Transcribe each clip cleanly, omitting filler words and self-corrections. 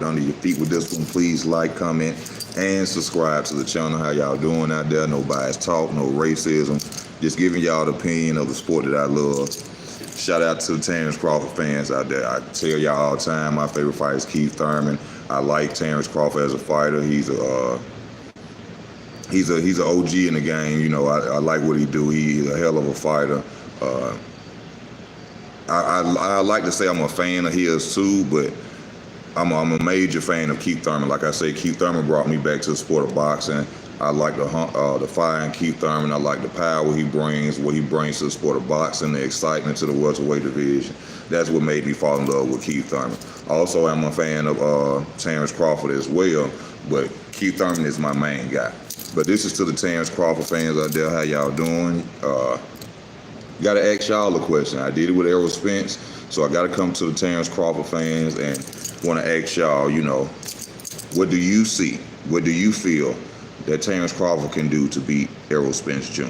under your feet with this one. Please like, comment, and subscribe to the channel. How y'all doing out there? No bias talk, no racism. Just giving y'all the opinion of the sport that I love. Shout out to the Terence Crawford fans out there. I tell y'all all the time, my favorite fighter is Keith Thurman. I like Terence Crawford as a fighter. He's an OG in the game. You know, I like what he do. He's a hell of a fighter. I like to say I'm a fan of his too, but I'm a major fan of Keith Thurman. Like I say, Keith Thurman brought me back to the sport of boxing. I like the fire in Keith Thurman. I like the power he brings, what he brings to the sport of boxing, the excitement to the welterweight division. That's what made me fall in love with Keith Thurman. Also, I'm a fan of Terence Crawford as well, but Keith Thurman is my main guy. But this is to the Terence Crawford fans out there. How y'all doing? Got to ask y'all a question. I did it with Errol Spence, so I got to come to the Terence Crawford fans and want to ask y'all, you know, what do you see? What do you feel that Terence Crawford can do to beat Errol Spence Jr.?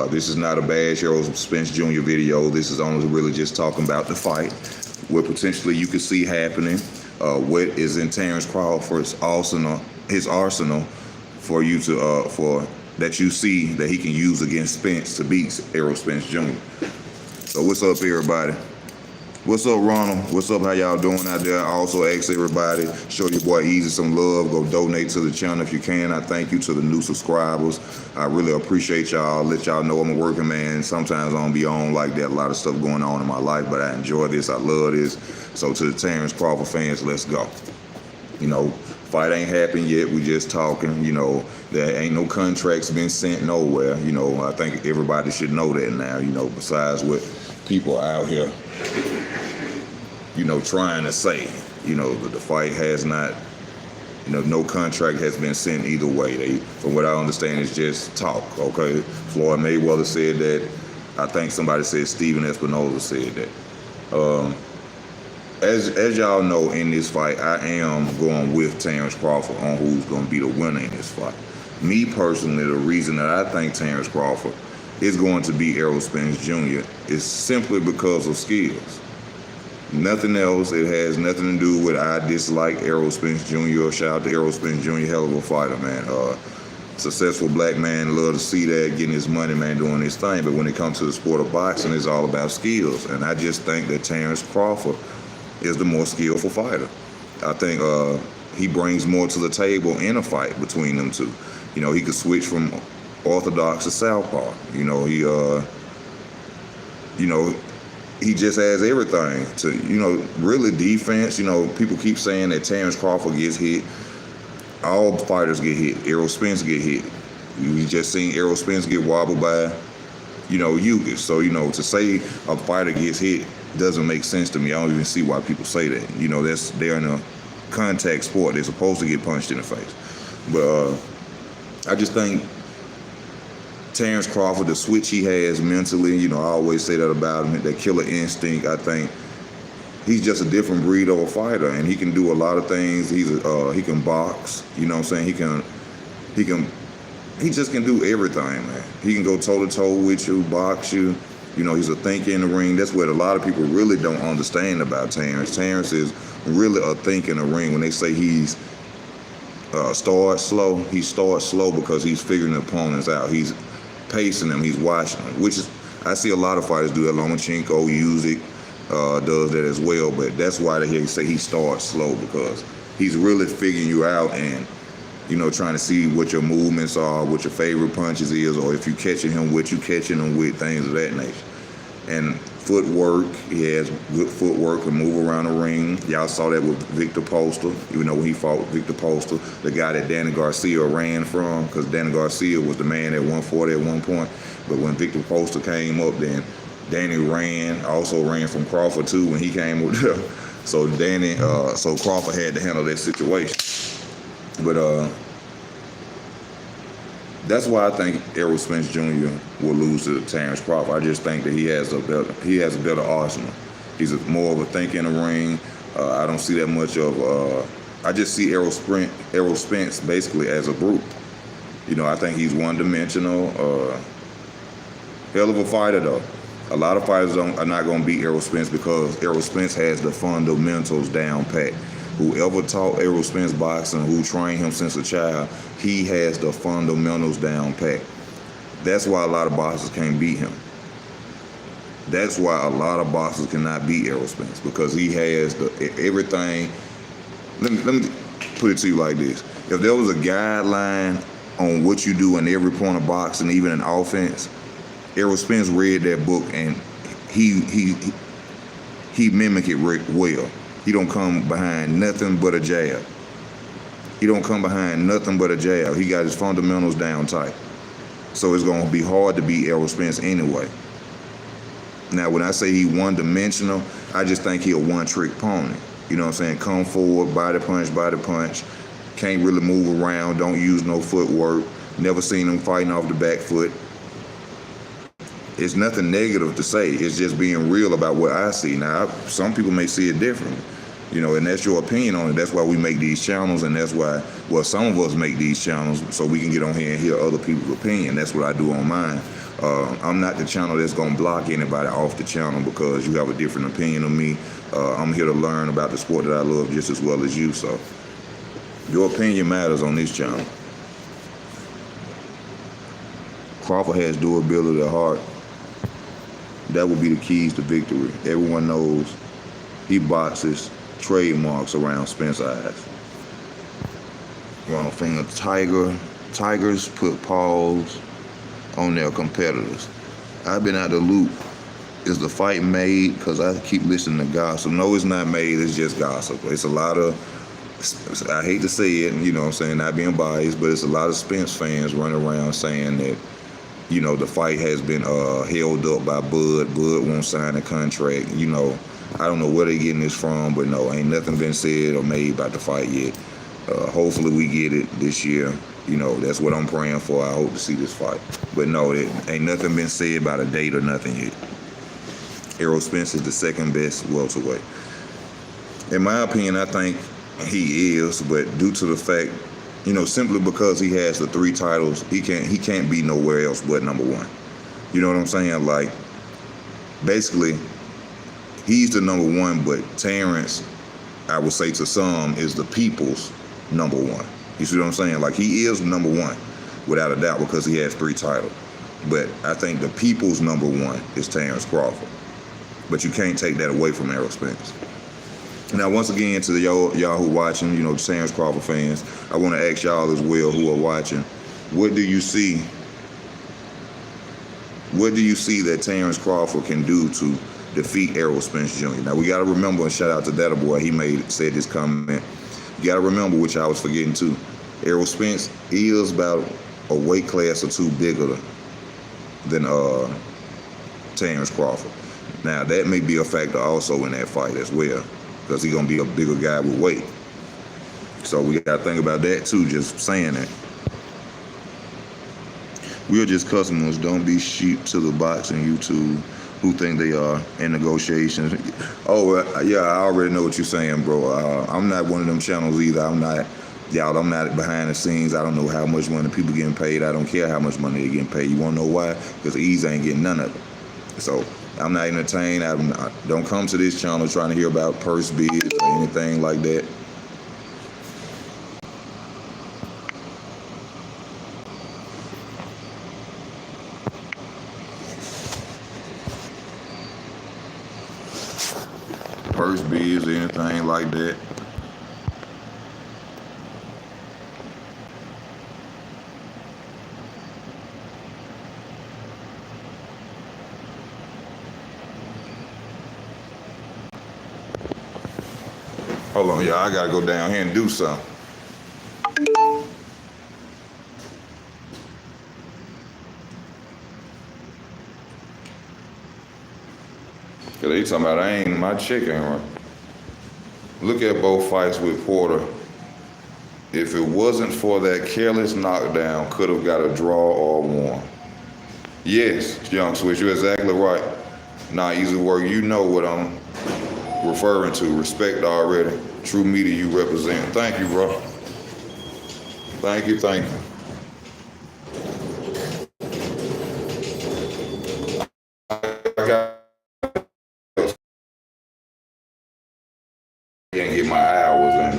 This is not a bash Errol Spence Jr. video. This is only really just talking about the fight, what potentially you could see happening, what is in Terence Crawford's arsenal, for you to that you see that he can use against Spence to beat Errol Spence Jr. So what's up, everybody? What's up, Ronald? What's up? How y'all doing out there? I also ask everybody, show your boy Easy some love. Go donate to the channel if you can. I thank you to the new subscribers. I really appreciate y'all. Let y'all know I'm a working man. Sometimes I don't be on like that. A lot of stuff going on in my life, but I enjoy this. I love this. So to the Terence Crawford fans, let's go. You know, fight ain't happened yet. We just talking. You know, there ain't no contracts been sent nowhere. You know, I think everybody should know that now. You know, besides what people out here, you know, trying to say, you know, the fight has not, you know, no contract has been sent either way. From what I understand, it's just talk, okay? Floyd Mayweather said that. I think somebody said Steven Espinoza said that. As y'all know, in this fight, I am going with Terence Crawford on who's going to be the winner in this fight. Me personally, the reason that I think Terence Crawford is going to beat Errol Spence Jr. is simply because of skills. Nothing else. It has nothing to do with I dislike Errol Spence Jr. Shout out to Errol Spence Jr. Hell of a fighter, man. Successful black man, love to see that, getting his money, man, doing his thing. But when it comes to the sport of boxing, it's all about skills. And I just think that Terence Crawford is the more skillful fighter. I think he brings more to the table in a fight between them two. You know, he could switch from orthodox to southpaw. You know, he just has everything to, you know, really defense. You know, people keep saying that Terence Crawford gets hit. All fighters get hit. Errol Spence get hit. We just seen Errol Spence get wobbled by, you know, Ugas. So, you know, to say a fighter gets hit doesn't make sense to me. I don't even see why people say that. You know, they're in a contact sport. They're supposed to get punched in the face. But I just think Terence Crawford, the switch he has mentally, you know, I always say that about him, that killer instinct. I think he's just a different breed of a fighter, and he can do a lot of things. He can box, you know what I'm saying? He just can do everything, man. He can go toe-to-toe with you, box you. You know, he's a thinker in the ring. That's what a lot of people really don't understand about Terence. Terence is really a thinker in the ring. When they say he's starts slow, he starts slow because he's figuring the opponents out. He's pacing them, he's watching them, which is, I see a lot of fighters do that. Lomachenko, Usyk does that as well, but that's why they say he starts slow, because he's really figuring you out and, you know, trying to see what your movements are, what your favorite punches is, or if you catching him, what you catching him with, things of that nature. And footwork, he has good footwork, can move around the ring. Y'all saw that with Victor Postol. You know, when he fought Victor Postol, the guy that Danny Garcia ran from, because Danny Garcia was the man at 140 at one point. But when Victor Postol came up, then Danny also ran from Crawford too when he came up there. So so Crawford had to handle that situation. But that's why I think Errol Spence Jr. will lose to Terence Crawford. I just think that he has a better arsenal. He's more of a thinker in the ring. I don't see that much of. I just see Errol Spence basically as a brute. You know, I think he's one-dimensional. Hell of a fighter though. A lot of fighters are not going to beat Errol Spence because Errol Spence has the fundamentals down pat. whoever taught Errol Spence boxing, who trained him since a child, he has the fundamentals down pat. That's why a lot of boxers can't beat him. That's why a lot of boxers cannot beat Errol Spence, because he has everything. Let me put it to you like this. If there was a guideline on what you do in every point of boxing, even in offense, Errol Spence read that book and he mimicked it well. He don't come behind nothing but a jab. He don't come behind nothing but a jab. He got his fundamentals down tight. So it's going to be hard to beat Errol Spence anyway. Now, when I say he one-dimensional, I just think he a one-trick pony. You know what I'm saying? Come forward, body punch. Can't really move around, don't use no footwork. Never seen him fighting off the back foot. It's nothing negative to say. It's just being real about what I see. Now, some people may see it differently, you know, and that's your opinion on it. That's why we make these channels, and that's why, well, some of us make these channels so we can get on here and hear other people's opinion. That's what I do on mine. I'm not the channel that's going to block anybody off the channel because you have a different opinion of me. I'm here to learn about the sport that I love just as well as you. So your opinion matters on this channel. Crawford has durability of heart. That would be the keys to victory. Everyone knows he boxes trademarks around Spence eyes. Wrong finger tiger. Tigers put paws on their competitors. I've been out the loop. Is the fight made? Because I keep listening to gossip. No, it's not made. It's just gossip. It's a lot of, I hate to say it, you know what I'm saying, not being biased, but it's a lot of Spence fans running around saying that, you know, the fight has been held up by Bud. Bud won't sign a contract. You know, I don't know where they're getting this from, but no, ain't nothing been said or made about the fight yet. Hopefully we get it this year. You know, that's what I'm praying for. I hope to see this fight. But no, it ain't nothing been said about a date or nothing yet. Errol Spence is the second best welterweight. In my opinion, I think he is, but due to the fact, you know, simply because he has the 3 titles, he can't be nowhere else but number 1. You know what I'm saying? Like, basically, he's the number 1, but Terence, I would say to some, is the people's number 1. You see what I'm saying? Like, he is number 1, without a doubt, because he has 3 titles. But I think the people's number 1 is Terence Crawford. But you can't take that away from Errol Spence. Now, once again, to y'all who watching, you know, Terence Crawford fans, I want to ask y'all as well who are watching, what do you see? What do you see that Terence Crawford can do to defeat Errol Spence Jr.? Now, we got to remember, and shout out to Data Boy, he said this comment. You got to remember, which I was forgetting too, Errol Spence is about a weight class or 2 bigger than Terence Crawford. Now, that may be a factor also in that fight as well, because he's going to be a bigger guy with weight. So we got to think about that too, just saying that. We're just customers. Don't be sheep to the boxing YouTube who think they are in negotiations. Oh, yeah, I already know what you're saying, bro. I'm not one of them channels either. I'm not behind the scenes. I don't know how much money people getting paid. I don't care how much money they're getting paid. You want to know why? Because Ease ain't getting none of it. So I'm not entertained. I don't come to this channel trying to hear about purse bids or anything like that. Purse bids or anything like that. Hold on, y'all. I gotta go down here and do something. Cause they talking about my chicken, right? Look at both fights with Porter. If it wasn't for that careless knockdown, could have got a draw or won. Yes, Young Switch, you're exactly right. Not easy work. You know what I'm referring to. Respect already. True media you represent. Thank you, bro. Thank you. I got and get my hours in.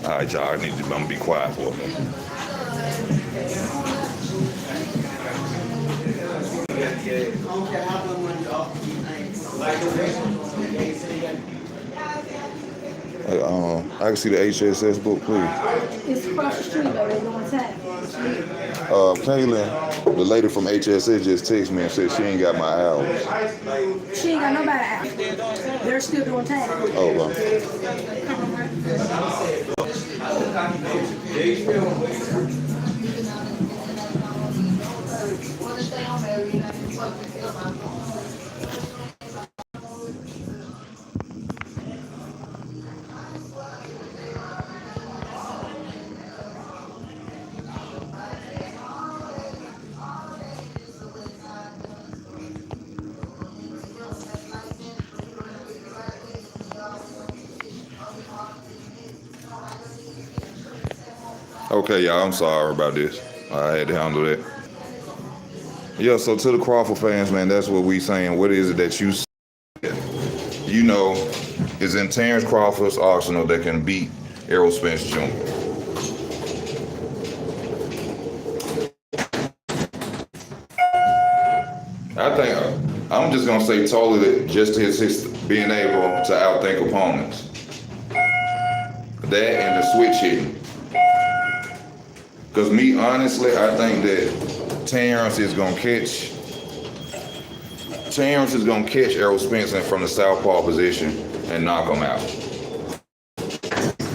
All right, y'all. I'm gonna be quiet for a minute. I can see the HSS book, please. It's across the street, though. They doing time. Kaylin, the lady from HSS just texted me and said she ain't got my hours. She ain't got nobody out. They're still doing time. Oh, well. Okay, y'all, I'm sorry about this. I had to handle that. Yeah, so to the Crawford fans, man, that's what we saying. What is it that you is in Terence Crawford's arsenal that can beat Errol Spence Jr.? I think I'm just going to say totally just his being able to outthink opponents. That and the switch hitting. Because me, honestly, I think that Terence is going to catch Errol Spence from the southpaw position and knock him out.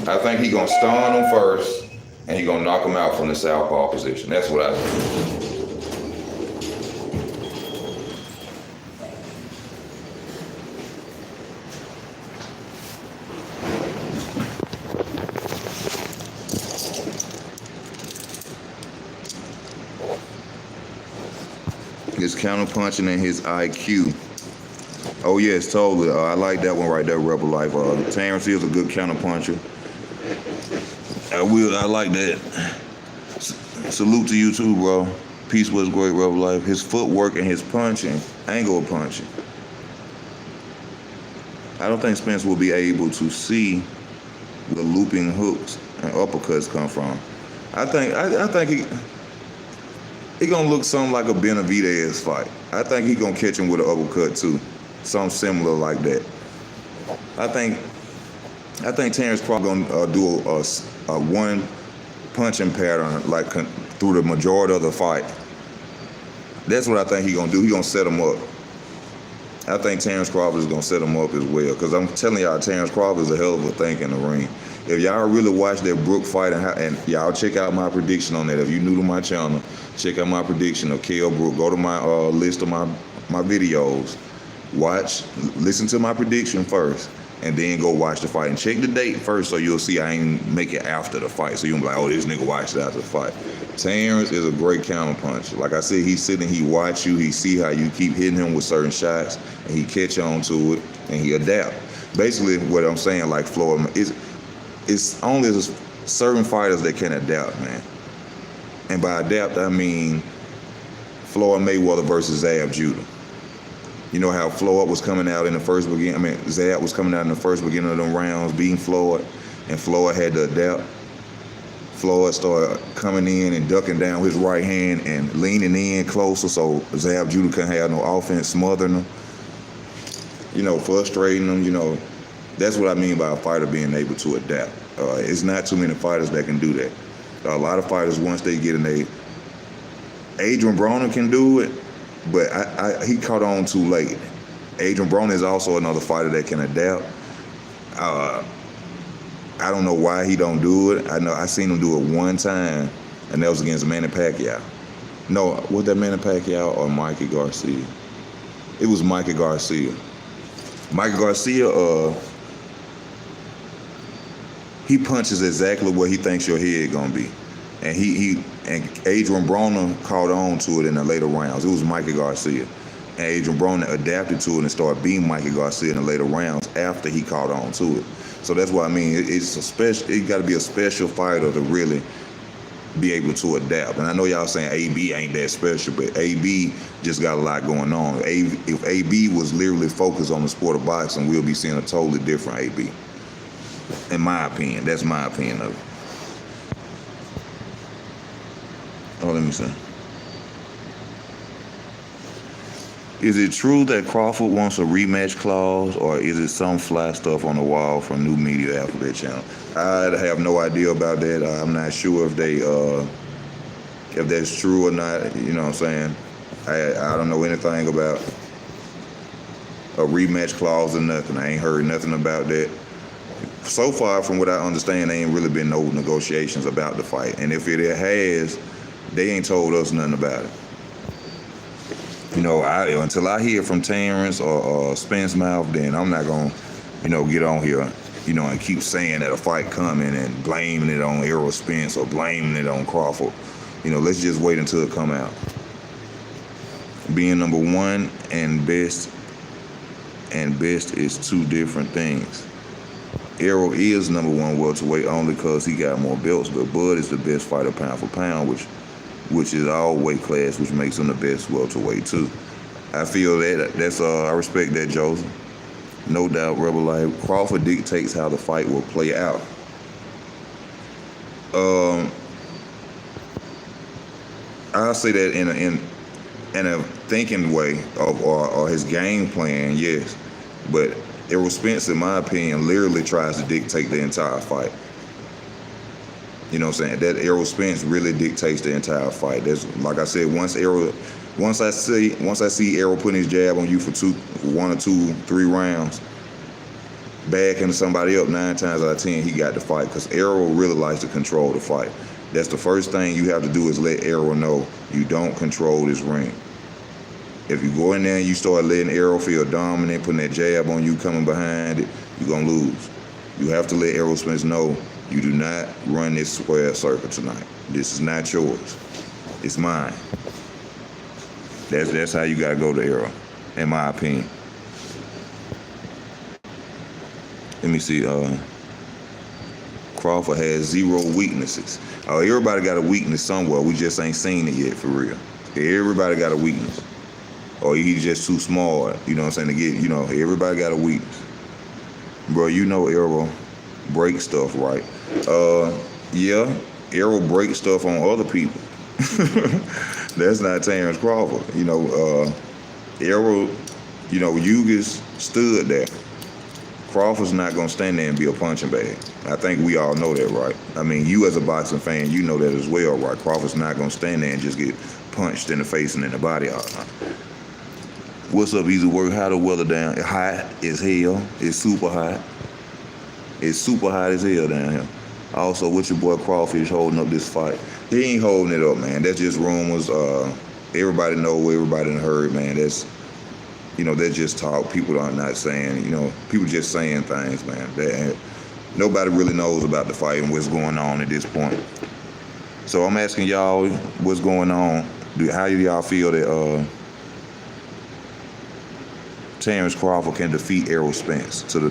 I think he's going to stun him first, and he's going to knock him out from the southpaw position. That's what I think. His counterpunching and his IQ. Oh yes, totally. I like that one right there, Rebel Life. Terence is a good counterpuncher. I like that. Salute to you too, bro. Peace was great, Rebel Life. His footwork and his punching, angle of punching. I don't think Spence will be able to see where looping hooks and uppercuts come from. I think he gonna look something like a Benavidez fight. I think he gonna catch him with an uppercut too, something similar like that. I think Terence Crawford gonna do a one punching pattern like through the majority of the fight. That's what I think he gonna do. He gonna set him up. I think Terence Crawford is gonna set him up as well, because I'm telling y'all, Terence Crawford is a hell of a thing in the ring. If y'all really watch that Brook fight and y'all check out my prediction on that. If you're new to my channel, check out my prediction of Kell Brook. Go to my list of my videos. Listen to my prediction first, and then go watch the fight. And check the date first, so you'll see I ain't make it after the fight. So you'll be like, oh, this nigga watched it after the fight. Terence is a great counterpuncher. Like I said, he's sitting, he watch you, he see how you keep hitting him with certain shots, and he catch on to it, and he adapt. Basically, what I'm saying, like Floyd, it's only certain fighters that can adapt, man. And by adapt, I mean Floyd Mayweather versus Zab Judah. You know how Floyd was coming out in the first beginning. Zab was coming out in the first beginning of them rounds, beating Floyd, and Floyd had to adapt. Floyd started coming in and ducking down his right hand and leaning in closer, so Zab Judah couldn't have no offense, smothering him, frustrating him. That's what I mean by a fighter being able to adapt. It's not too many fighters that can do that. A lot of fighters, once they get in Adrian Broner can do it, but he caught on too late. Adrian Broner is also another fighter that can adapt. I don't know why he don't do it. I seen him do it one time, and that was against Manny Pacquiao. No, was that Manny Pacquiao or Mikey Garcia? It was Mikey Garcia. Mikey Garcia, he punches exactly where he thinks your head gonna be, and and Adrian Broner caught on to it in the later rounds. It was Mikey Garcia, and Adrian Broner adapted to it and started beating Mikey Garcia in the later rounds after he caught on to it. So that's what I mean. It's a special. It got to be a special fighter to really be able to adapt. And I know y'all saying AB ain't that special, but AB just got a lot going on. If AB was literally focused on the sport of boxing, we'll be seeing a totally different AB. In my opinion, that's my opinion of it. Oh, let me see. Is it true that Crawford wants a rematch clause, or is it some fly stuff on the wall from New Media Alphabet Channel? I have no idea about that. I'm not sure if they, if that's true or not. You know what I'm saying? I don't know anything about a rematch clause or nothing. I ain't heard nothing about that. So far, from what I understand, there ain't really been no negotiations about the fight. And if it has, they ain't told us nothing about it. You know, until I hear from Terence or Spence mouth, then I'm not going to, get on here, and keep saying that a fight coming and blaming it on Errol Spence or blaming it on Crawford. Let's just wait until it come out. Being number one and best is two different things. Errol is number one welterweight only because he got more belts, but Bud is the best fighter pound for pound, which is all weight class, which makes him the best welterweight too. I feel that's I respect that, Joseph. No doubt, Rebel Life. Crawford dictates how the fight will play out. I'll say that in a thinking way or his game plan, yes. But Errol Spence, in my opinion, literally tries to dictate the entire fight. You know what I'm saying? That Errol Spence really dictates the entire fight. That's, like I said, once I see Errol putting his jab on you for 1 or 2, 3 rounds, backing somebody up 9 times out of 10, he got the fight, because Errol really likes to control the fight. That's the first thing you have to do, is let Errol know you don't control this ring. If you go in there and you start letting Errol feel dominant, putting that jab on you, coming behind it, you're going to lose. You have to let Errol Spence know you do not run this square circle tonight. This is not yours. It's mine. That's how you got to go to Errol, in my opinion. Let me see. Crawford has 0 weaknesses. Everybody got a weakness somewhere. We just ain't seen it yet, for real. Everybody got a weakness. Or he's just too small, you know what I'm saying, to get, everybody got a weakness. Bro, Errol break stuff, right? Yeah, Errol breaks stuff on other people. That's not Terence Crawford. Errol, Ugas stood there. Crawford's not going to stand there and be a punching bag. I think we all know that, right? I mean, you as a boxing fan, you know that as well, right? Crawford's not going to stand there and just get punched in the face and in the body all the time. What's up, Easy Work? How the weather down? It's hot as hell. It's super hot. It's super hot as hell down here. Also, with your boy Crawfish holding up this fight. He ain't holding it up, man. That's just rumors. Everybody know, everybody done heard, man. That's just talk. People are not saying, people just saying things, man. Nobody really knows about the fight and what's going on at this point. So I'm asking y'all, what's going on? How do y'all feel that Terence Crawford can defeat Errol Spence? To the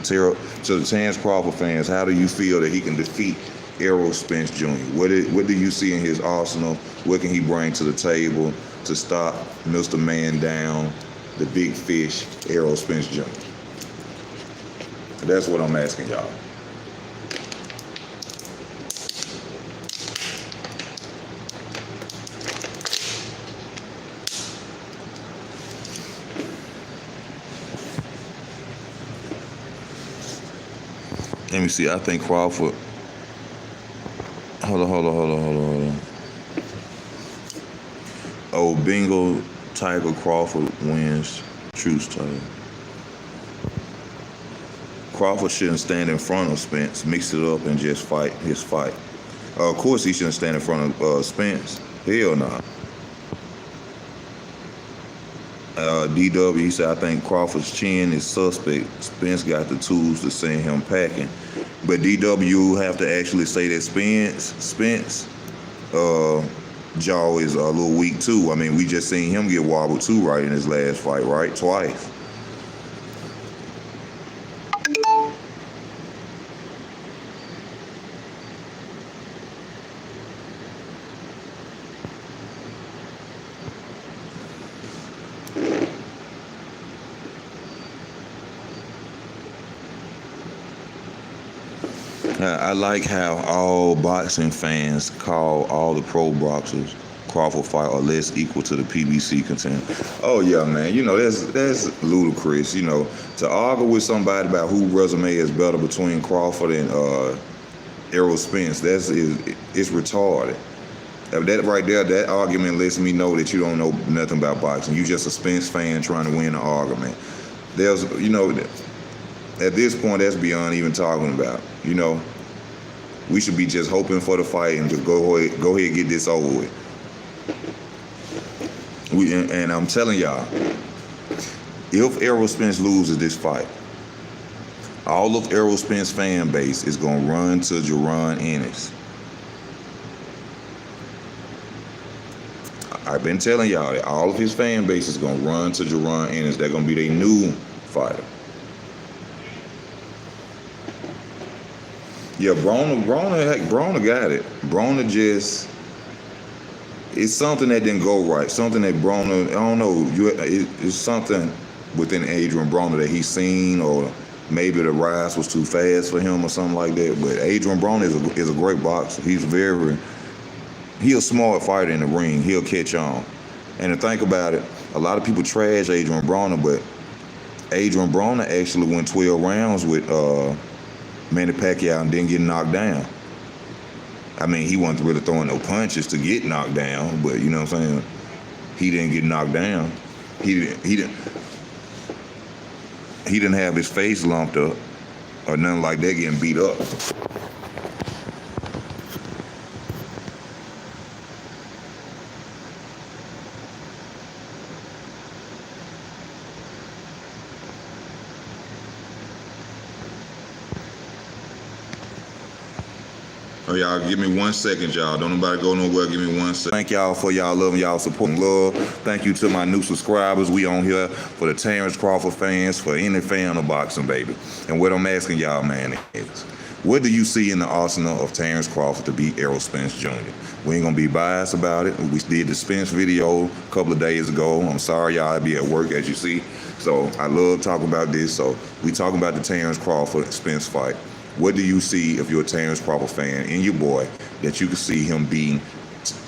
Terence Crawford fans, how do you feel that he can defeat Errol Spence Jr.? What do you see in his arsenal? What can he bring to the table to stop Mr. Man Down, the big fish, Errol Spence Jr.? That's what I'm asking y'all. Let me see. I think Crawford. Hold on. Oh, bingo. Tiger Crawford wins truce title. Crawford shouldn't stand in front of Spence. Mix it up and just fight his fight. Of course, he shouldn't stand in front of Spence. Hell no. DW, he said, I think Crawford's chin is suspect. Spence got the tools to send him packing. But DW have to actually say that Spence jaw is a little weak too. I mean, we just seen him get wobbled too, right, in his last fight, right? Twice. I like how all boxing fans call all the pro boxers Crawford fight or less equal to the PBC contender. Oh yeah, man. You know that's ludicrous. You know, to argue with somebody about who resume is better between Crawford and Errol Spence, it's retarded. That right there, that argument lets me know that you don't know nothing about boxing. You just a Spence fan trying to win an argument. There's, you know, at this point, that's beyond even talking about. You know, we should be just hoping for the fight and just go ahead and get this over with. And I'm telling y'all, if Errol Spence loses this fight, all of Errol Spence fan base is gonna run to Jaron Ennis. I've been telling y'all that all of his fan base is gonna run to Jaron Ennis. They're gonna be their new fighter. Yeah, Broner got it. Broner just, it's something that didn't go right. Something that Broner, I don't know, it's something within Adrian Broner that he's seen, or maybe the rise was too fast for him or something like that. But Adrian Broner is a great boxer. He's a smart fighter in the ring. He'll catch on. And to think about it, a lot of people trash Adrian Broner, but Adrian Broner actually went 12 rounds with Manny Pacquiao and didn't get knocked down. I mean, he wasn't really throwing no punches to get knocked down, but you know what I'm saying? He didn't get knocked down. He didn't have his face lumped up or nothing like that, getting beat up. Oh, y'all, give me 1 second, y'all. Don't nobody go nowhere. Give me 1 second. Thank y'all for y'all love and y'all support and love. Thank you to my new subscribers. We on here for the Terence Crawford fans, for any fan of boxing, baby. And what I'm asking y'all, man, is what do you see in the arsenal of Terence Crawford to beat Errol Spence Jr.? We ain't gonna be biased about it. We did the Spence video a couple of days ago. I'm sorry, y'all, I be at work, as you see. So I love talking about this. So we talking about the Terence Crawford Spence fight. What do you see, if you're a Terence Crawford fan, in your boy, that you could see him beating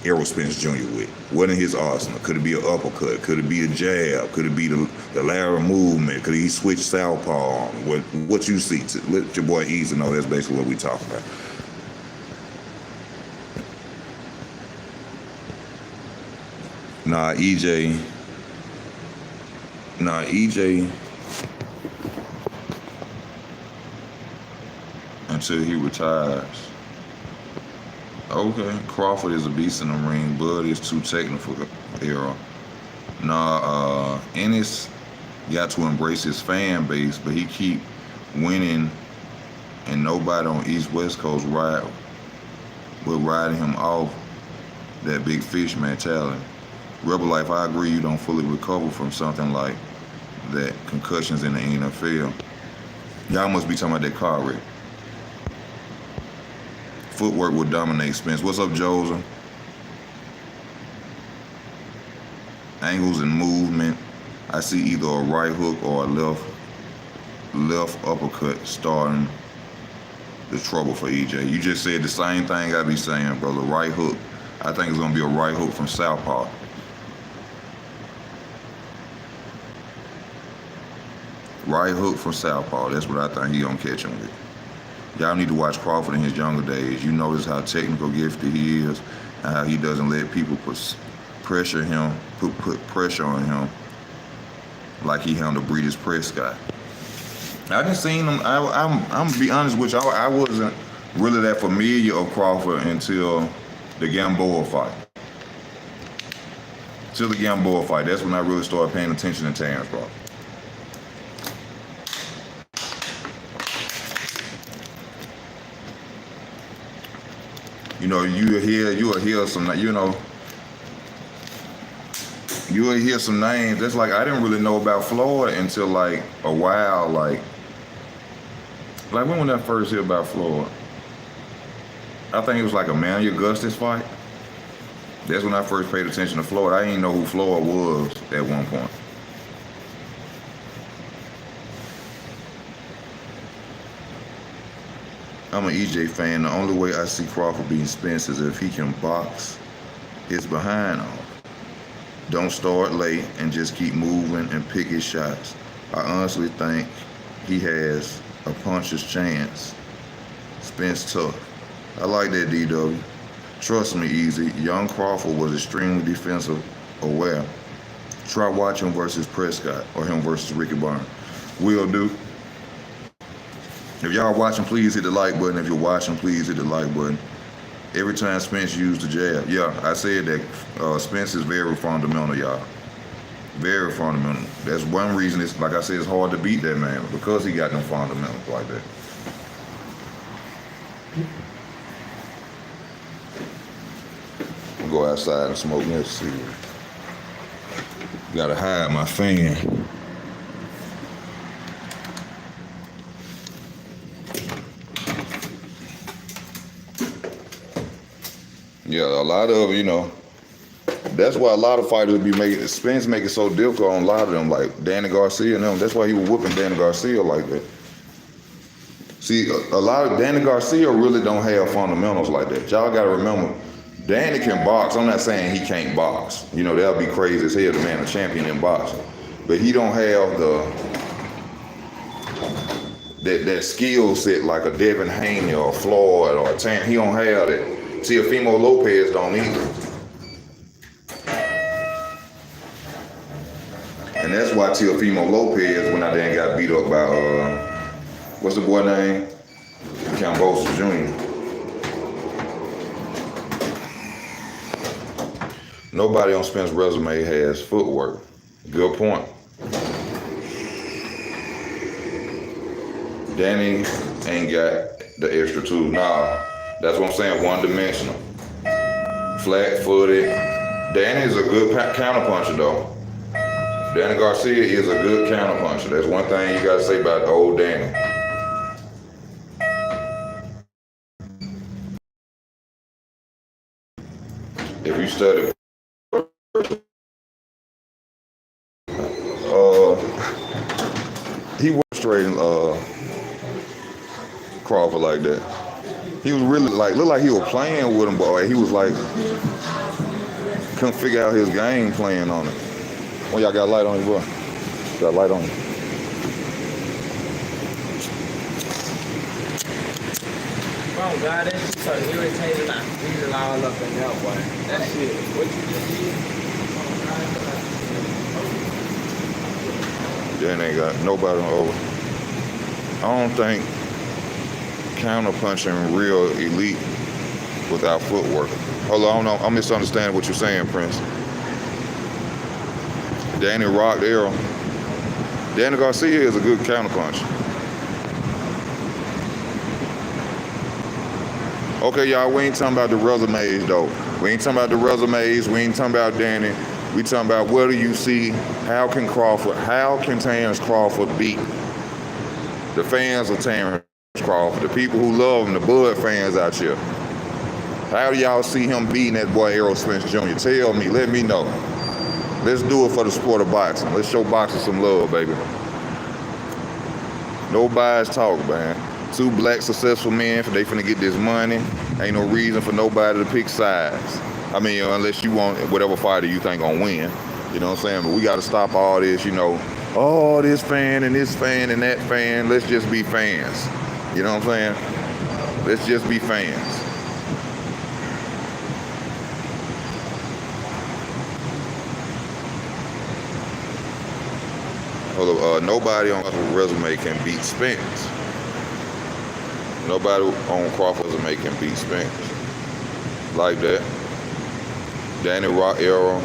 Errol Spence Jr. with? What in his arsenal? Could it be an uppercut? Could it be a jab? Could it be the lateral movement? Could he switch southpaw? What you see? Let your boy Easy know that's basically what we talking about. EJ. Until he retires. Okay, Crawford is a beast in the ring. Bud is too technical, Errol. Ennis got to embrace his fan base, but he keep winning, and nobody on East West Coast will riding him off that big fish mentality. Rebel Life, I agree, you don't fully recover from something like that. Concussions in the NFL. Y'all must be talking about that car wreck. Footwork will dominate Spence. What's up, Joseph? Angles and movement. I see either a right hook or a left uppercut starting the trouble for EJ. You just said the same thing I be saying, brother. Right hook. I think it's gonna be a right hook from southpaw. Right hook from southpaw. That's what I think he gonna catch him with. Y'all need to watch Crawford in his younger days. You notice how technical gifted he is and how he doesn't let people put pressure on him like he handled Breeders' Prescott. I just seen him. I'm gonna be honest with you. I wasn't really that familiar of Crawford until the Gamboa fight. That's when I really started paying attention to Terence Crawford. You know, you'll hear some names. That's like, I didn't really know about Floyd until like a while, like when I first hear about Floyd, I think it was like a Manny Augustus fight. That's when I first paid attention to Floyd. I didn't know who Floyd was at one point. I'm an EJ fan. The only way I see Crawford beating Spence is if he can box his behind off. Don't start late and just keep moving and pick his shots. I honestly think he has a puncher's chance. Spence tough. I like that, DW. Trust me, Easy. Young Crawford was extremely defensive aware. Try watching versus Prescott or him versus Ricky Barnes. Will do. If y'all watching, please hit the like button. If you're watching, please hit the like button. Every time Spence used the jab, yeah, I said that Spence is very fundamental, y'all. Very fundamental. That's one reason it's, like I said, it's hard to beat that man, because he got them fundamentals like that. I'll go outside and smoke next see. Gotta hide my fan. Yeah, a lot of, that's why a lot of fighters be making, Spence make it so difficult on a lot of them, like Danny Garcia and them. That's why he was whooping Danny Garcia like that. See, a lot of Danny Garcia really don't have fundamentals like that. Y'all gotta remember, Danny can box. I'm not saying he can't box. That'll be crazy as hell, the man, a champion in boxing. But he don't have that skill set like a Devin Haney or Floyd or Terence. He don't have that. Teofimo Lopez don't either. And that's why Teofimo Lopez, when I then got beat up by, what's the boy name? Cambosa Jr. Nobody on Spence's resume has footwork. Good point. Danny ain't got the extra tools. Nah, that's what I'm saying, one-dimensional. Flat-footed. Danny is a good counterpuncher, though. Danny Garcia is a good counterpuncher. That's one thing you gotta say about the old Danny. If you study, he was straight Crawford like that. He was really looked like he was playing with him, but he was like, couldn't figure out his game playing on it. Well, y'all got light on you, bro? Got light on you. Oh God, that shit so irritating. I feel it all up in that boy. That shit, what you just did? Then they got nobody over. I don't think counterpunching real elite without footwork. Hold on, I'm misunderstanding what you're saying, Prince. Danny rocked Errol. Danny Garcia is a good counterpuncher. Okay, y'all, we ain't talking about the resumes, though. We ain't talking about the resumes. We ain't talking about Danny. We talking about what do you see? How can Terence Crawford beat the fans of Terence Crawford, the people who love him, the Bud fans out here? How do y'all see him beating that boy Errol Spence Jr.? Tell me, let me know. Let's do it for the sport of boxing. Let's show boxing some love, baby. No bias talk, man. Two black successful men, they finna get this money. Ain't no reason for nobody to pick sides. I mean, unless you want whatever fighter you think gonna win. You know what I'm saying? But we gotta stop all this, oh, this fan and that fan. Let's just be fans. You know what I'm saying? Let's just be fans. Nobody on Crawford's resume can beat Spence. Nobody on Crawford's resume can beat Spence like that. Danny rocked Errol.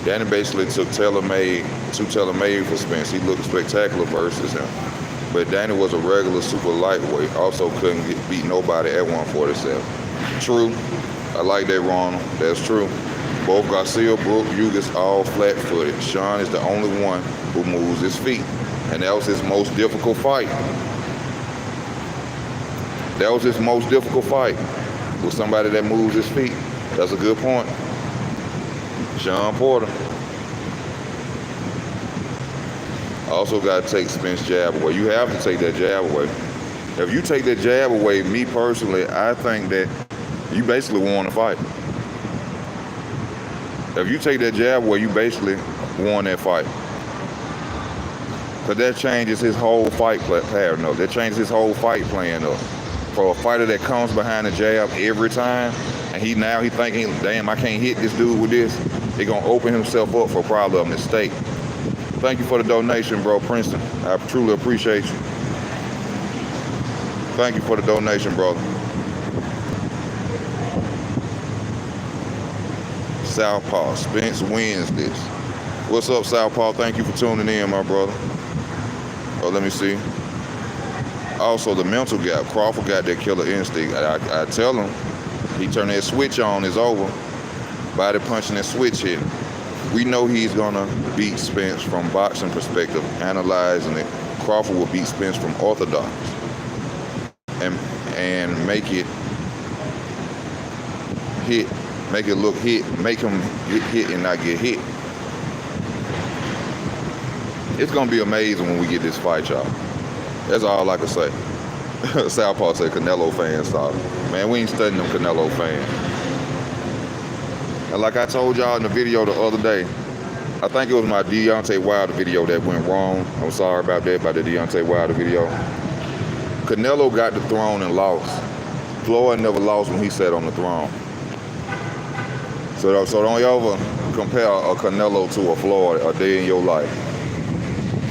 Danny basically took tailor-made for Spence. He looked spectacular versus him. But Danny was a regular super lightweight. Also couldn't beat nobody at 147. True. I like that, Ronald. That's true. Both Garcia, Brooke, Ugas, all flat-footed. Sean is the only one who moves his feet. And that was his most difficult fight. That was his most difficult fight, with somebody that moves his feet. That's a good point. Sean Porter. Also got to take Spence jab away. You have to take that jab away. If you take that jab away, me personally, I think that you basically won the fight. If you take that jab away, you basically won that fight. Because that changes his whole fight pattern up. That changes his whole fight plan up. For a fighter that comes behind the jab every time, and he thinking, damn, I can't hit this dude with this, he gonna open himself up for probably a mistake. Thank you for the donation, bro, Princeton. I truly appreciate you. Thank you for the donation, brother. Southpaw, Spence wins this. What's up, Southpaw? Thank you for tuning in, my brother. Oh, let me see. Also, the mental gap. Crawford got that killer instinct. I tell him, he turn that switch on, it's over. Body punching that switch hit. We know he's gonna beat Spence from boxing perspective, analyzing it. Crawford will beat Spence from orthodox and make it hit, make it look hit, make him get hit and not get hit. It's gonna be amazing when we get this fight, y'all. That's all I can say. Southpaw said Canelo fans stop. Man, we ain't studying them Canelo fans. And like I told y'all in the video the other day, I think it was my Deontay Wilder video that went wrong. I'm sorry about that, about the Deontay Wilder video. Canelo got the throne and lost. Floyd never lost when he sat on the throne. So don't ever compare a Canelo to a Floyd a day in your life.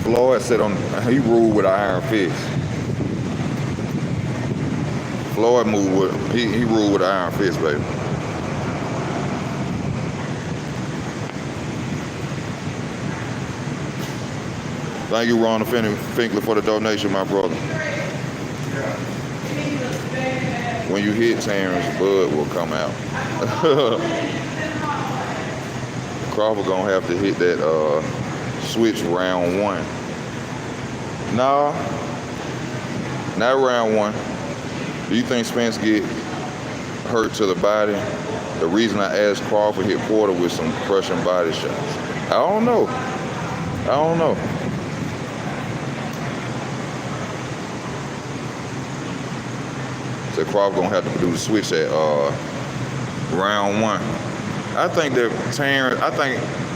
Floyd he ruled with an iron fist. Floyd he ruled with an iron fist, baby. Thank you, Ron Finkley, for the donation, my brother. When you hit Terence, blood will come out. Crawford gonna have to hit that switch round one. Nah, not round one. Do you think Spence get hurt to the body? The reason I asked Crawford hit Porter with some crushing body shots. I don't know. So Crawford gonna have to do the switch at round one. I think that Terence,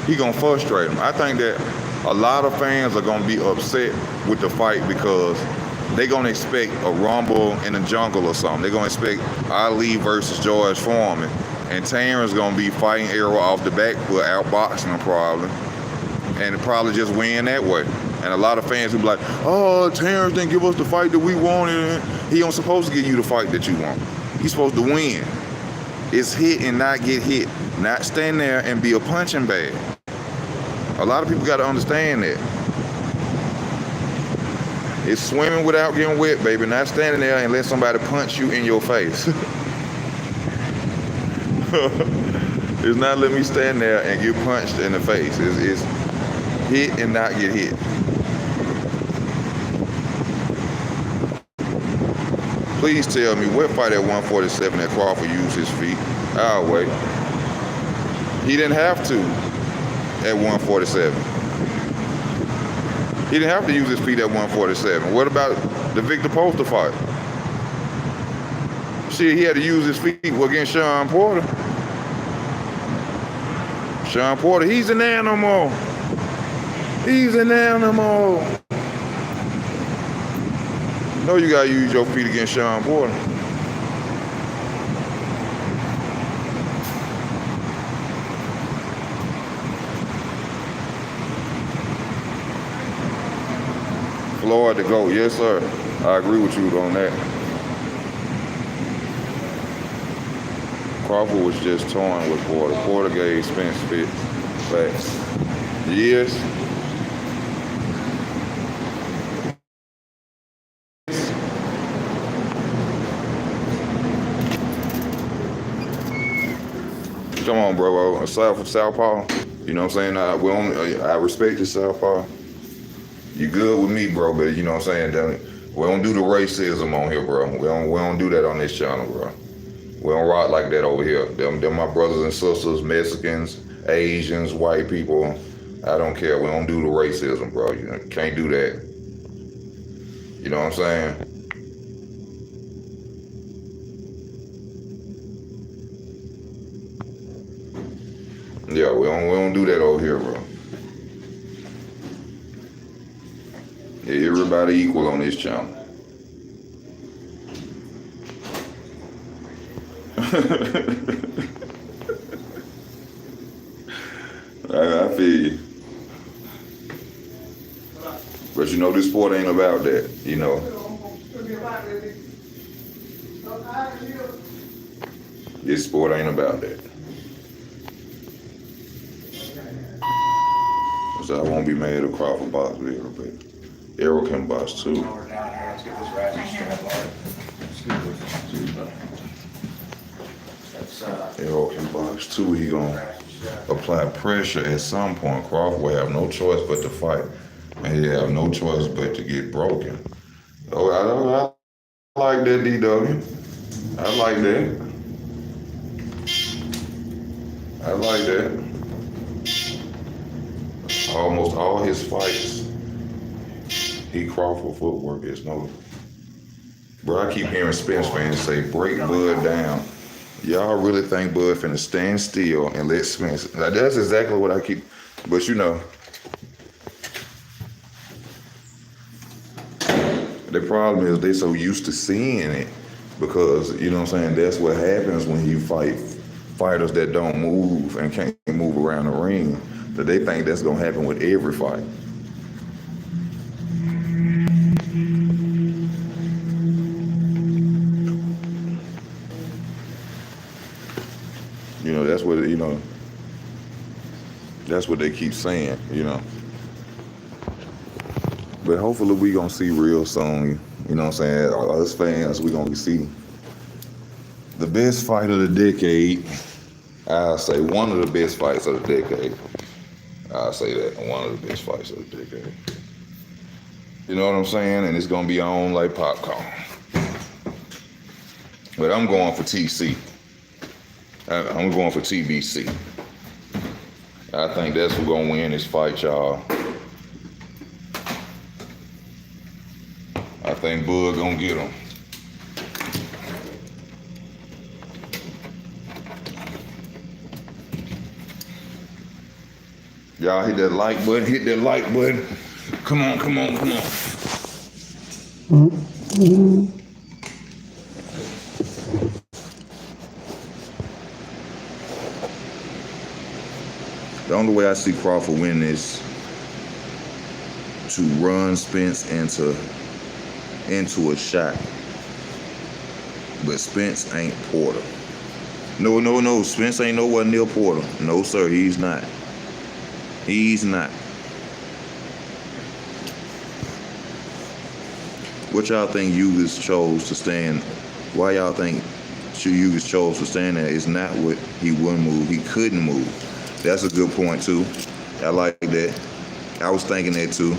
he gonna frustrate him. I think that a lot of fans are gonna be upset with the fight because they gonna expect a rumble in the jungle or something. They're gonna expect Ali versus George Foreman, and Terence gonna be fighting Errol off the back foot, outboxing him probably, and probably just win that way. And a lot of fans will be like, oh, Terence didn't give us the fight that we wanted. He ain't supposed to give you the fight that you want. He's supposed to win. It's hit and not get hit. Not stand there and be a punching bag. A lot of people got to understand that. It's swimming without getting wet, baby. Not standing there and let somebody punch you in your face. It's not let me stand there and get punched in the face. It's hit and not get hit. Please tell me what fight at 147 that Crawford used his feet. I'll wait. He didn't have to at 147. He didn't have to use his feet at 147. What about the Victor Poster fight? Shit, he had to use his feet against Sean Porter. Sean Porter, he's an animal. He's an animal. No, you gotta use your feet against Sean Porter. Floyd to go, yes sir. I agree with you on that. Crawford was just toying with Porter. Porter gave Spence fits. Facts. Yes. Come on, bro. Southpaw. You know what I'm saying? I respect you, Southpaw. You good with me, bro, but you know what I'm saying? We don't do the racism on here, bro. We don't do that on this channel, bro. We don't rock like that over here. Them my brothers and sisters, Mexicans, Asians, white people. I don't care. We don't do the racism, bro. You can't do that. You know what I'm saying? Yeah, we don't do that over here, bro. Yeah, everybody equal on this channel. I feel you. But you know, this sport ain't about that, you know. This sport ain't about that. So I won't be mad at Crawford box with Errol, but Errol can box too. Let's get this ratchet strap on. Errol can box too. He gonna apply pressure at some point. Crawford will have no choice but to fight, and he have no choice but to get broken. Oh, I like that, DW. I like that. I like that. Almost all his fights, he Crawford footwork is no. Bro, I keep hearing Spence fans say, break Bud down. Y'all really think Bud finna stand still and let Spence? Like, that's exactly what I keep. But you know, the problem is they so used to seeing it because, you know what I'm saying, that's what happens when you fight fighters that don't move and can't move around the ring, that they think that's gonna happen with every fight. You know, that's what, you know, that's what they keep saying, you know. But hopefully we gonna see real soon, you know what I'm saying? Us fans, we gonna see the best fight of the decade. I'll say one of the best fights of the decade. I'll say that, one of the best fights of the decade. You know what I'm saying? And it's gonna be on like popcorn. But I'm going for TC. I'm going for TBC. I think that's who's gonna win this fight, y'all. I think Bud gonna get him. Y'all hit that like button, hit that like button. Come on, come on, come on. The only way I see Crawford win is to run Spence into a shot. But Spence ain't Porter. No. Spence ain't nowhere near Porter. No, sir, he's not. He's not. What y'all think Ugas chose to stand? Why y'all think Ugas chose to stand there? It's not what he wouldn't move. He couldn't move. That's a good point too. I like that. I was thinking that too.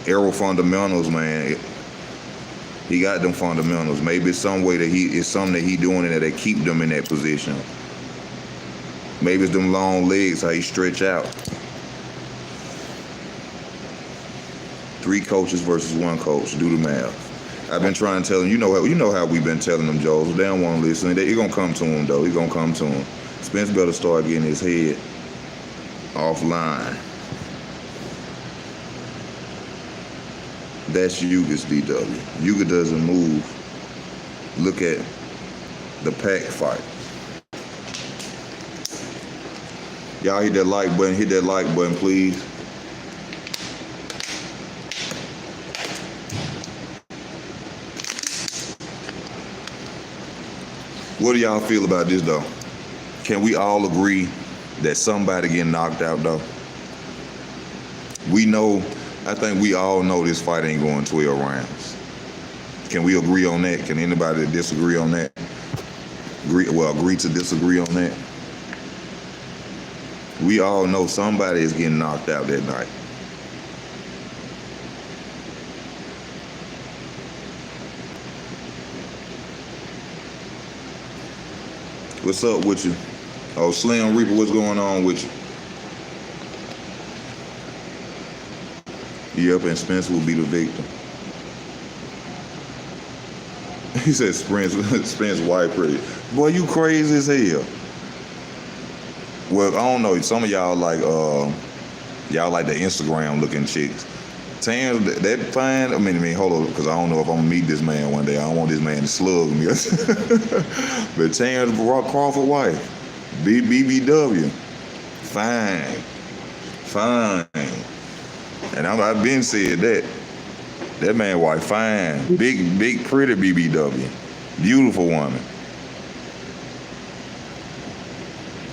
Errol fundamentals, man. He got them fundamentals. Maybe it's some way that it's something that he doing in there that keep them in that position. Maybe it's them long legs, how he stretch out. 3 coaches versus 1 coach. Do the math. I've been trying to tell them. You know how we've been telling them, Joe. They don't want to listen. It's gonna come to him though. It's gonna come to him. Spence better start getting his head offline. That's Ugas, DW. Uga doesn't move. Look at the pack fight. Y'all hit that like button. Hit that like button, please. What do y'all feel about this, though? Can we all agree that somebody getting knocked out, though? I think we all know this fight ain't going 12 rounds. Can we agree on that? Can anybody disagree on that? Agree to disagree on that? We all know somebody is getting knocked out that night. What's up with you? Oh, Slim Reaper, what's going on with you? Yep, and Spence will be the victim. He said Spence white pretty. Boy, you crazy as hell. Well, I don't know. Some of y'all like the Instagram looking chicks. Terrence, that fine. I mean, hold on, because I don't know if I'm gonna meet this man one day. I don't want this man to slug me. But Terence Crawford wife, BBW, fine. And I've been said that. That man wife fine, big, pretty BBW, beautiful woman.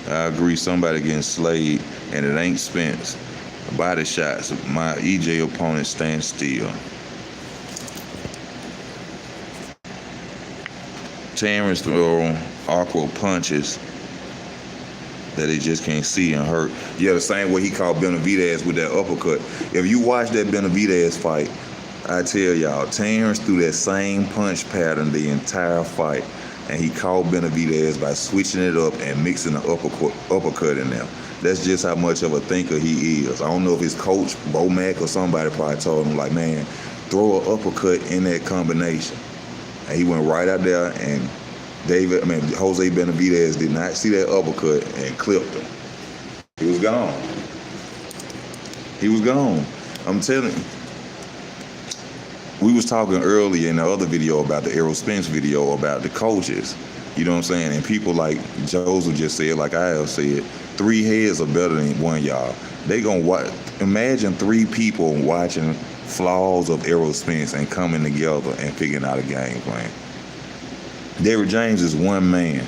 I agree. Somebody getting slayed, and it ain't Spence. Body shots. My EJ opponent stands still. Terrence throw awkward punches that he just can't see and hurt. Yeah, the same way he caught Benavidez with that uppercut. If you watch that Benavidez fight, I tell y'all, Terrence threw that same punch pattern the entire fight, and he caught Benavidez by switching it up and mixing the uppercut in there. That's just how much of a thinker he is. I don't know if his coach, Bo Mack, or somebody probably told him, like, man, throw an uppercut in that combination. And he went right out there, and Jose Benavidez did not see that uppercut and clipped him. He was gone. I'm telling you. We was talking earlier in the other video about the Errol Spence video about the coaches. You know what I'm saying? And people like Joseph just said, like I have said, 3 heads are better than one, y'all. They gonna watch. Imagine 3 people watching flaws of Errol Spence and coming together and figuring out a game plan. Derrick James is one man.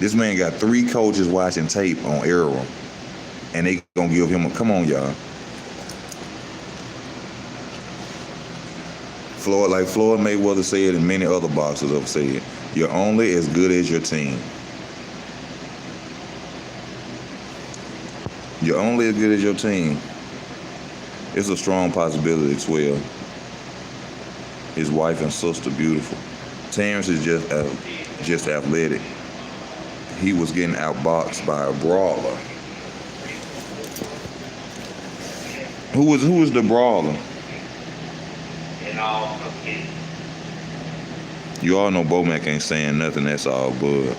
This man got 3 coaches watching tape on Errol, and they gonna give him a, come on, y'all. Like Floyd Mayweather said, and many other boxers have said, you're only as good as your team. You're only as good as your team. It's a strong possibility, 12. His wife and sister, beautiful. Terrence is just athletic. He was getting outboxed by a brawler. Who was the brawler? You all know Bo Mack ain't saying nothing, that's all bud.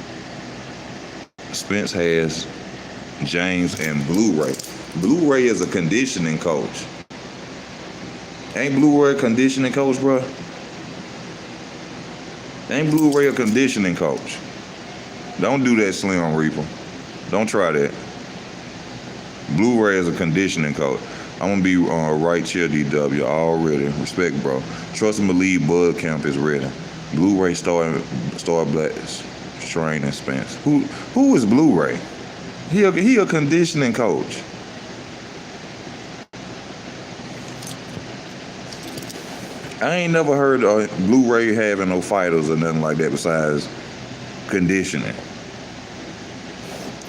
Spence has James and Blu-ray. Blu-ray is a conditioning coach. Ain't Blu-ray a conditioning coach, bro? Ain't Blu-ray a conditioning coach? Don't do that, Slim Reaper. Don't try that. Blu-ray is a conditioning coach. I'm going to be right chair DW already. Respect, bro. Trust and believe Bud Camp is ready. Blu-ray Star Black Strain and Spence. Who is Blu-ray? He a conditioning coach. I ain't never heard of Blu-ray having no fighters or nothing like that besides conditioning.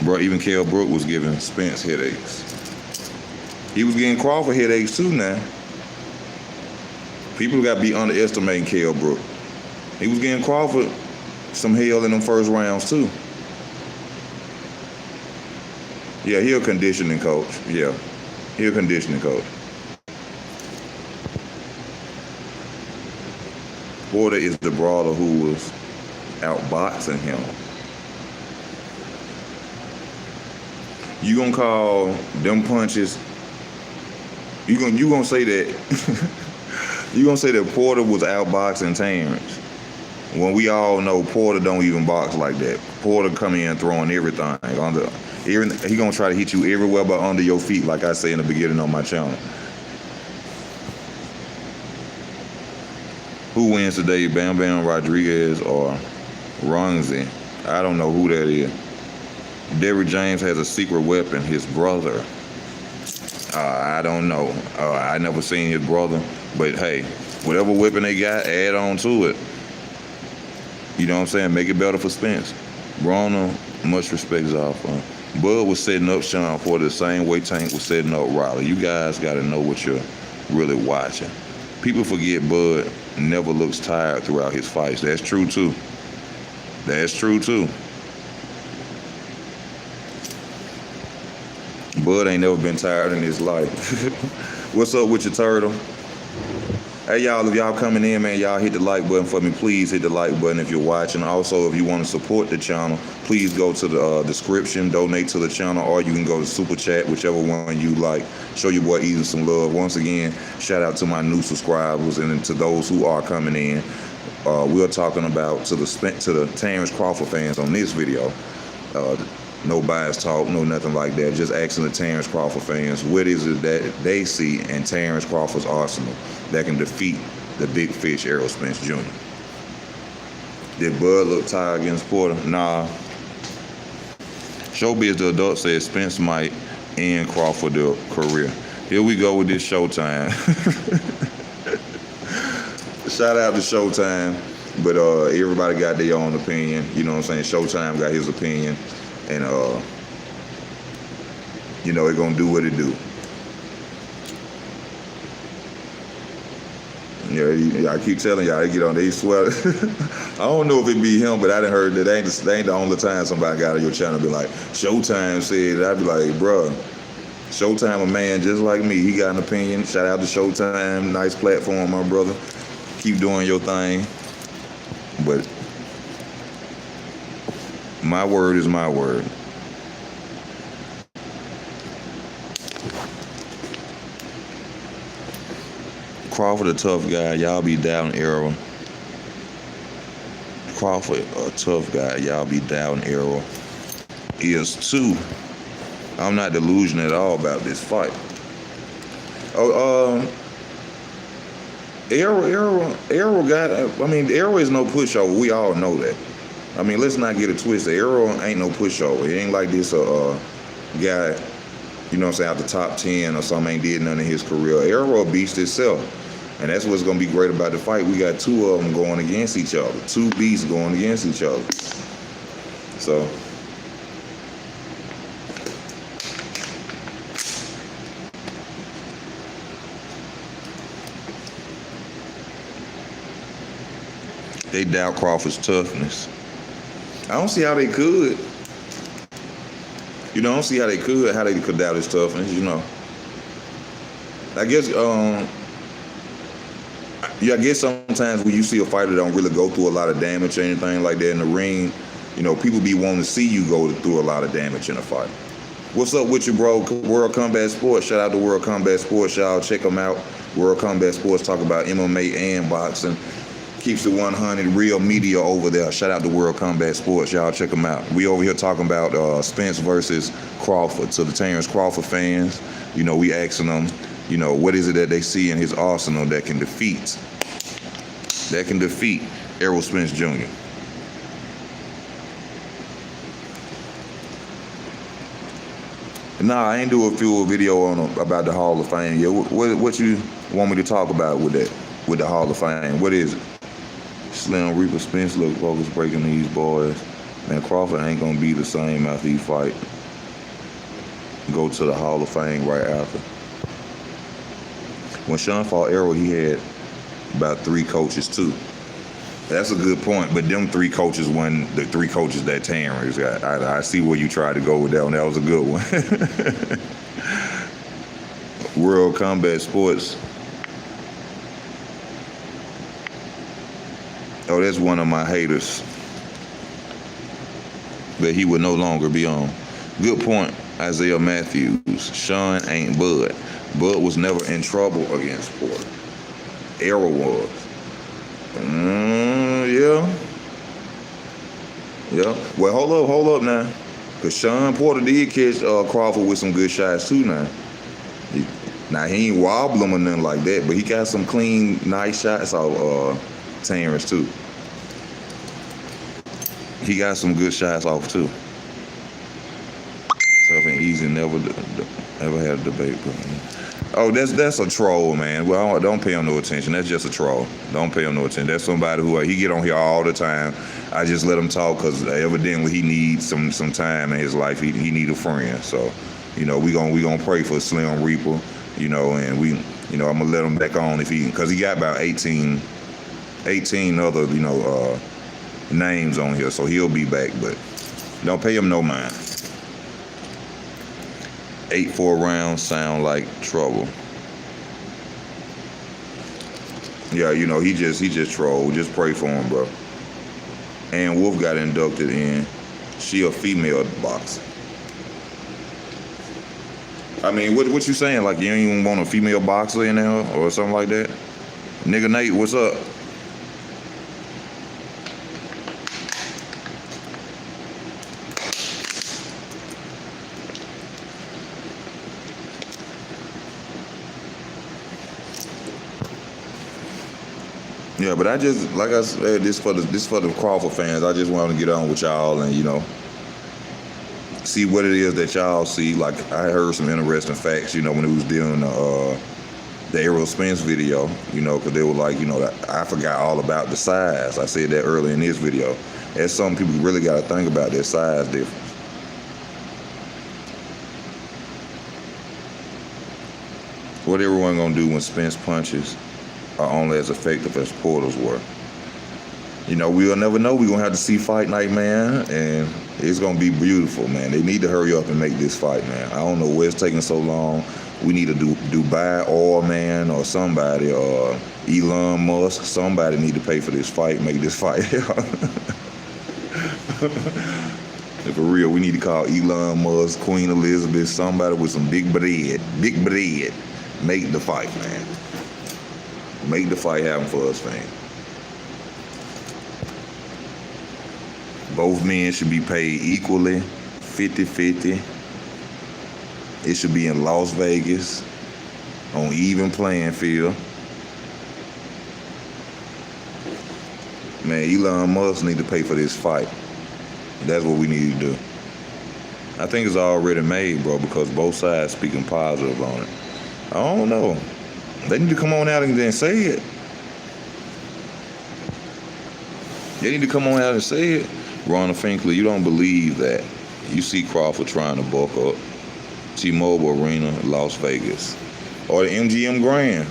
Bro, even Kell Brook was giving Spence headaches. He was getting Crawford headaches too now. People got to be underestimating Kell Brook. He was getting Crawford some hell in them first rounds too. Yeah, he a conditioning coach. Yeah, he a conditioning coach. Porter is the brawler who was outboxing him. You gonna call them punches? You gonna say that? You gonna say that Porter was outboxing Terrence when we all know Porter don't even box like that. Porter come in throwing everything under. He gonna try to hit you everywhere but under your feet, like I say in the beginning on my channel. Who wins today, Bam Bam Rodriguez or Runzi? I don't know who that is. Derrick James has a secret weapon, his brother. I don't know. I never seen his brother, but hey, whatever weapon they got, add on to it. You know what I'm saying? Make it better for Spence. Broner, much respect is all for him. Bud was setting up Sean Porter the same way Tank was setting up Riley. You guys got to know what you're really watching. People forget Bud never looks tired throughout his fights. That's true too. Bud ain't never been tired in his life. What's up with your turtle? Hey y'all, if y'all coming in, man, y'all hit the like button for me. Please hit the like button if you're watching. Also, if you want to support the channel, please go to the description, donate to the channel, or you can go to Super Chat, whichever one you like. Show your boy Ethan some love. Once again, shout out to my new subscribers and to those who are coming in. We're talking about to the Terence Crawford fans on this video. No bias talk, no nothing like that. Just asking the Terence Crawford fans, what is it that they see in Terence Crawford's arsenal that can defeat the big fish, Errol Spence Jr.? Did Bud look tired against Porter? Nah. Showbiz the adult says Spence might end Crawford's career. Here we go with this Showtime. Shout out to Showtime, but everybody got their own opinion. You know what I'm saying? Showtime got his opinion, and you know, it gonna do what it do. Yeah, I keep telling y'all, they get on, they swear. I don't know if it be him, but I done heard that ain't the only time somebody got on your channel be like, Showtime said. I'd be like, bruh, Showtime a man just like me. He got an opinion. Shout out to Showtime. Nice platform, my brother. Keep doing your thing. But my word is my word. Crawford a tough guy. Y'all be down Errol. Crawford a tough guy. Y'all be down Errol. Is too. I'm not delusional at all about this fight. Errol got, I mean, Errol is no pushover. We all know that. I mean, let's not get it twisted. Errol ain't no pushover. It ain't like this guy, you know what I'm saying, out the top 10 or something, ain't did none in his career. Errol a beast itself. And that's what's going to be great about the fight. We got two of them going against each other. Two beasts going against each other. So, they doubt Crawford's toughness. I don't see how they could. You know, I don't see how they could doubt his toughness, you know. I guess, I guess sometimes when you see a fighter that don't really go through a lot of damage or anything like that in the ring, you know, people be wanting to see you go through a lot of damage in a fight. What's up with you, bro? World Combat Sports. Shout out to World Combat Sports. Y'all check them out. World Combat Sports talk about MMA and boxing. Keeps it 100, real media over there. Shout out to World Combat Sports. Y'all check them out. We over here talking about Spence versus Crawford. So the Terence Crawford fans, you know, we asking them, you know, what is it that they see in his arsenal that can defeat Errol Spence Jr.? Nah, I ain't do a full video about the Hall of Fame. Yeah, what you want me to talk about with that, with the Hall of Fame? What is it? Slim Reaper Spence look focused breaking these boys. Man, Crawford ain't gonna be the same after he fight. Go to the Hall of Fame right after. When Sean fought Errol, he had about 3 coaches too. That's a good point, but them 3 coaches wasn't the 3 coaches that Terence got. I see where you tried to go with that one. That was a good one. World Combat Sports. Oh, that's one of my haters. But he would no longer be on. Good point, Isaiah Matthews. Sean ain't Bud. Bud was never in trouble against Porter. Errol was. Yeah. Well, hold up now. Because Sean Porter did catch Crawford with some good shots too now. He ain't wobbling or nothing like that, but he got some clean, nice shots off Terence too. He got some good shots off too. Tough and easy, never had a debate. Oh, that's a troll, man. Well, don't pay him no attention. That's just a troll. Don't pay him no attention. That's somebody who he get on here all the time. I just let him talk because evidently he needs some time in his life. He need a friend. So, you know, we gonna pray for Slim Reaper. You know, and I'm gonna let him back on because he got about 18 other names on here, so he'll be back. But don't pay him no mind. 8-4 rounds sound like trouble. Yeah, you know, he just trolled. Just pray for him, bro. And Wolf got inducted in. She a female boxer. I mean, what you saying? Like, you don't even want a female boxer in there or something like that? Nigga Nate, what's up? Yeah, but I just, like I said, this for the Crawford fans. I just want to get on with y'all and, you know, see what it is that y'all see. Like, I heard some interesting facts, you know, when it was doing the Errol Spence video, you know, because they were like, you know, I forgot all about the size. I said that earlier in this video. That's something people really got to think about, their size difference. What everyone gonna do when Spence punches are only as effective as Porter's were. You know, we'll never know. We're going to have to see fight night, man, and it's going to be beautiful, man. They need to hurry up and make this fight, man. I don't know where it's taking so long. We need to do Dubai Oil, man, or somebody, or Elon Musk. Somebody need to pay for this fight, make this fight. For real, we need to call Elon Musk, Queen Elizabeth, somebody with some big bread. Make the fight, man. Make the fight happen for us, fam. Both men should be paid equally, 50-50. It should be in Las Vegas, on even playing field. Man, Elon Musk need to pay for this fight. That's what we need to do. I think it's already made, bro, because both sides speaking positive on it. I don't know. They need to come on out and then say it. They need to come on out and say it. Ronald Finkley, you don't believe that. You see Crawford trying to bulk up. T-Mobile Arena, Las Vegas. Or the MGM Grand.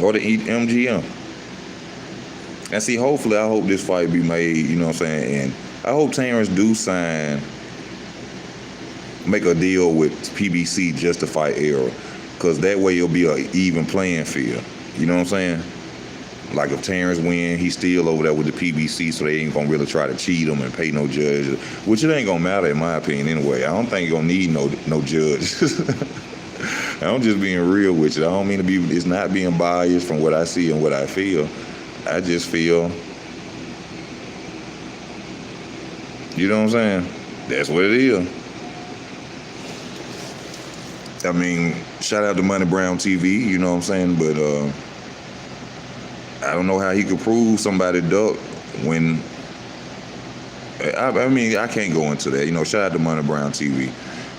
Or the MGM. And see, hopefully, I hope this fight be made, you know what I'm saying? And I hope Terence do make a deal with PBC just to fight Errol. Because that way it'll be an even playing field. You know what I'm saying? Like if Terence win, he's still over there with the PBC, so they ain't going to really try to cheat him and pay no judge. Which it ain't going to matter in my opinion anyway. I don't think you're going to need no judge. I'm just being real with you. I don't mean to be, it's not being biased from what I see and what I feel. I just feel, you know what I'm saying? That's what it is. I mean, shout out to Money Brown TV, you know what I'm saying? But I don't know how he could prove somebody ducked when, I mean, I can't go into that. You know, shout out to Money Brown TV.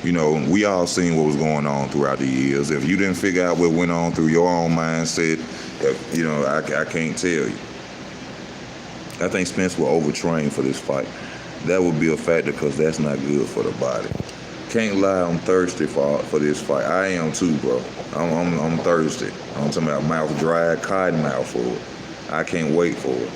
You know, we all seen what was going on throughout the years. If you didn't figure out what went on through your own mindset, you know, I can't tell you. I think Spence will overtrain for this fight. That would be a factor because that's not good for the body. Can't lie, I'm thirsty for this fight. I am too, bro. I'm thirsty. I'm talking about mouth dry, cotton mouth for it. I can't wait for it.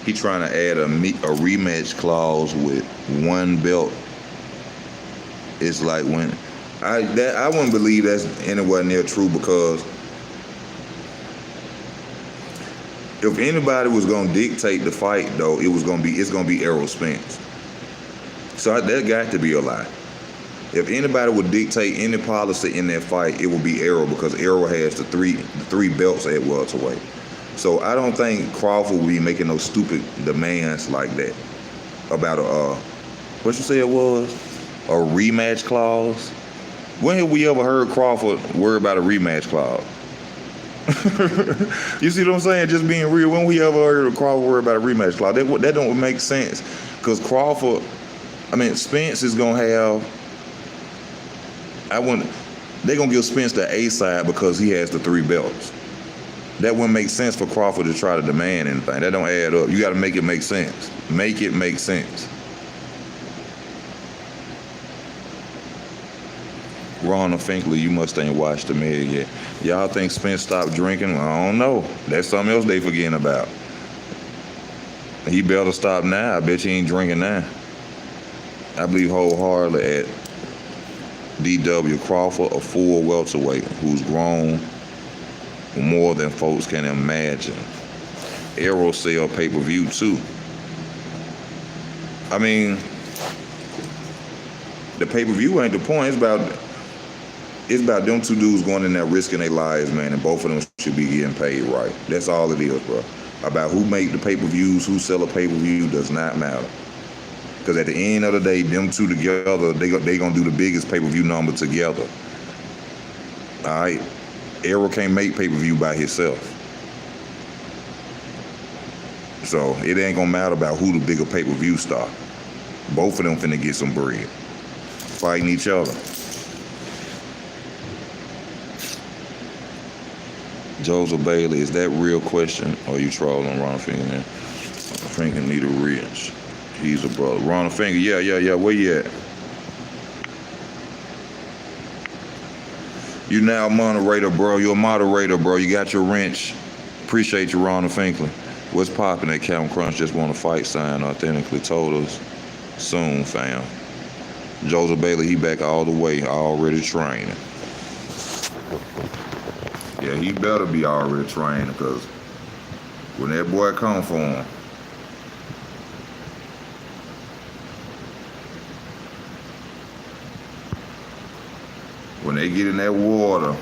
He trying to add a rematch clause with one belt. It's like when I wouldn't believe that's anywhere near true because if anybody was gonna dictate the fight though, it's gonna be Errol Spence. So that got to be a lie. If anybody would dictate any policy in that fight, it would be Errol because Errol has the three belts at welterweight. So I don't think Crawford will be making no stupid demands like that about what you say it was? A rematch clause? When have we ever heard Crawford worry about a rematch clause? You see what I'm saying? Just being real. When we ever heard Crawford worry about a rematch clause? That don't make sense. Because Spence is going to have, they're going to give Spence the A side because he has the 3 belts. That wouldn't make sense for Crawford to try to demand anything. That don't add up. You got to make it make sense. Make it make sense. Ronald Finkley, you must ain't watched the Meg yet. Y'all think Spence stopped drinking? I don't know. That's something else they forgetting about. He better stop now. I bet you ain't drinking now. I believe wholeheartedly at D.W. Crawford, a full welterweight who's grown more than folks can imagine. Errol sell pay-per-view too. I mean, the pay-per-view ain't the point. It's about them two dudes going in there risking their lives, man, and both of them should be getting paid right. That's all it is, bro. About who make the pay-per-views, who sell a pay-per-view does not matter. Because at the end of the day, them two together, they gonna do the biggest pay-per-view number together. All right? Errol can't make pay-per-view by himself. So it ain't gonna matter about who the bigger pay-per-view star. Both of them finna get some bread. Fighting each other. Joseph Bailey, is that real question? Or are you trolling Ron Finger there? Finger need a wrench. He's a brother. Ron Finger, yeah. Where you at? You now a moderator, bro. You're a moderator, bro. You got your wrench. Appreciate you, Ron Finkley. What's poppin' at Captain Crunch? Just want a fight sign. Authentically told us. Soon, fam. Joseph Bailey, he back all the way, already training. Yeah, he better be already training, because when that boy come for him, when they get in that water,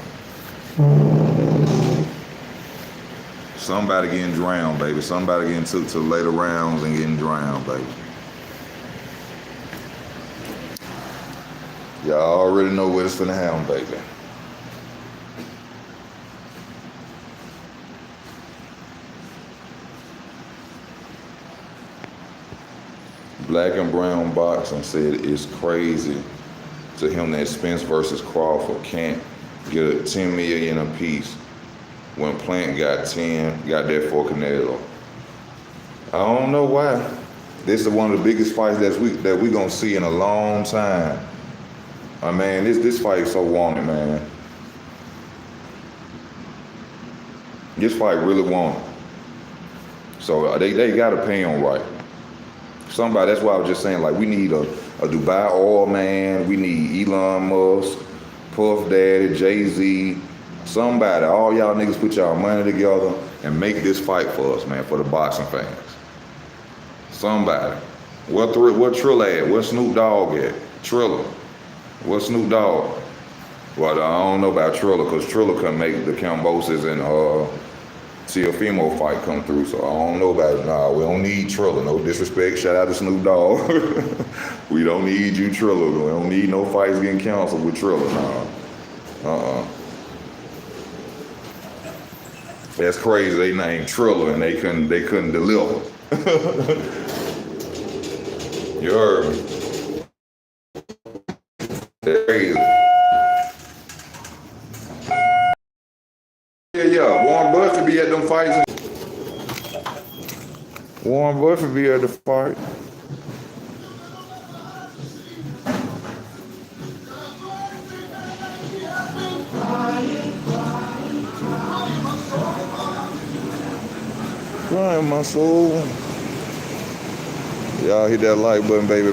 somebody getting drowned, baby. Somebody getting took to later rounds and getting drowned, baby. Y'all already know what it's finna happen, baby. Black and Brown Boxing said it's crazy to him that Spence versus Crawford can't get a $10 million apiece when Plant got 10, got that for Canelo. I don't know why. This is one of the biggest fights that we gonna see in a long time. I mean, this fight is so wanted, man. This fight really wanted. So they gotta pay him right. Somebody, that's why I was just saying, like, we need a Dubai oil man, we need Elon Musk, Puff Daddy, Jay-Z, somebody, all y'all niggas put y'all money together and make this fight for us, man, for the boxing fans. Somebody. What Trilla at? Where Snoop Dogg at? Trilla. What Snoop Dogg? Well, I don't know about Trilla, because Trilla couldn't make the Cambosis and Teofimo fight come through, so I don't know about it. Nah, we don't need Trilla. No disrespect. Shout out to Snoop Dogg. We don't need you, Trilla. We don't need no fights getting canceled with Trilla. Nah. That's crazy. They named Trilla and they couldn't deliver. You heard me? That's crazy. Yeah. Warren Buffett be at them fights. Warren Buffett be at the fight. Crying my soul. Y'all hit that like button, baby.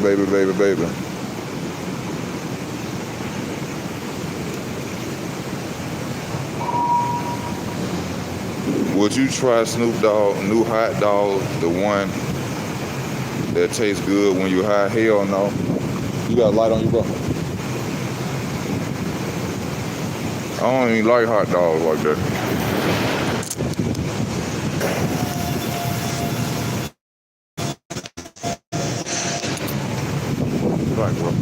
Would you try Snoop Dogg new hot dog, the one that tastes good when you high? Hell no. You got a light on you, bro? I don't even like hot dogs like that. Right, bro.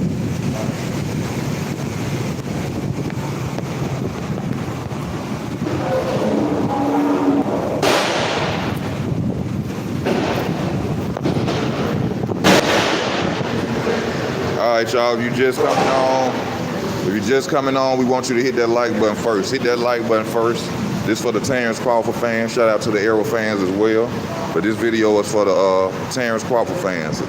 All right, y'all, if you're just coming on, we want you to hit that like button first. Hit that like button first. This for the Terence Crawford fans. Shout out to the Errol fans as well. But this video is for the Terence Crawford fans.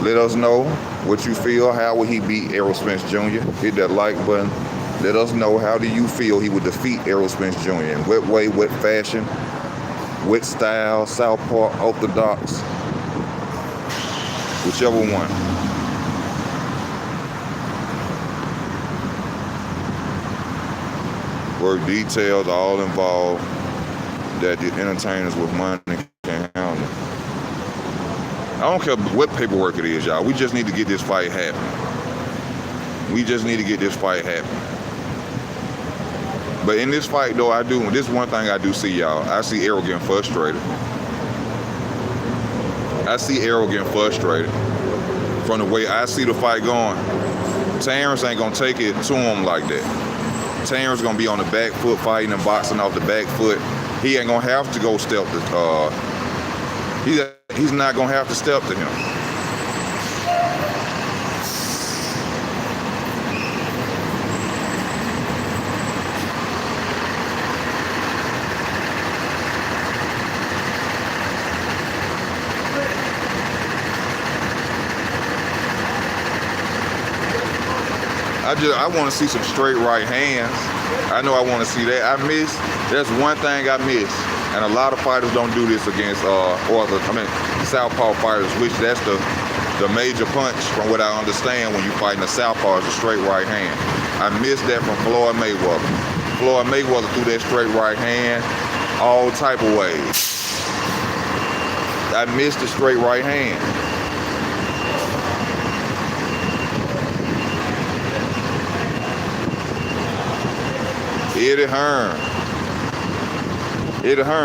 Let us know what you feel. How would he beat Errol Spence Jr.? Hit that like button. Let us know, how do you feel he would defeat Errol Spence Jr.? In what way, what fashion, what style, southpaw, orthodox? Whichever one. Work details all involved that the entertainers with money can handle. I don't care what paperwork it is, y'all. We just need to get this fight happening. We just need to get this fight happening. But in this fight, though, this one thing I do see, y'all. I see Errol getting frustrated. I see Errol getting frustrated from the way I see the fight going. Terence ain't gonna take it to him like that. Terence gonna be on the back foot fighting and boxing off the back foot. He ain't gonna have to go step to, he's not gonna have to step to him. I want to see some straight right hands. I know I want to see that. That's one thing I miss. And a lot of fighters don't do this against, southpaw fighters, which that's the major punch from what I understand when you fighting a southpaw is a straight right hand. I missed that from Floyd Mayweather. Floyd Mayweather threw that straight right hand all type of ways. I missed the straight right hand. Eddie Hearn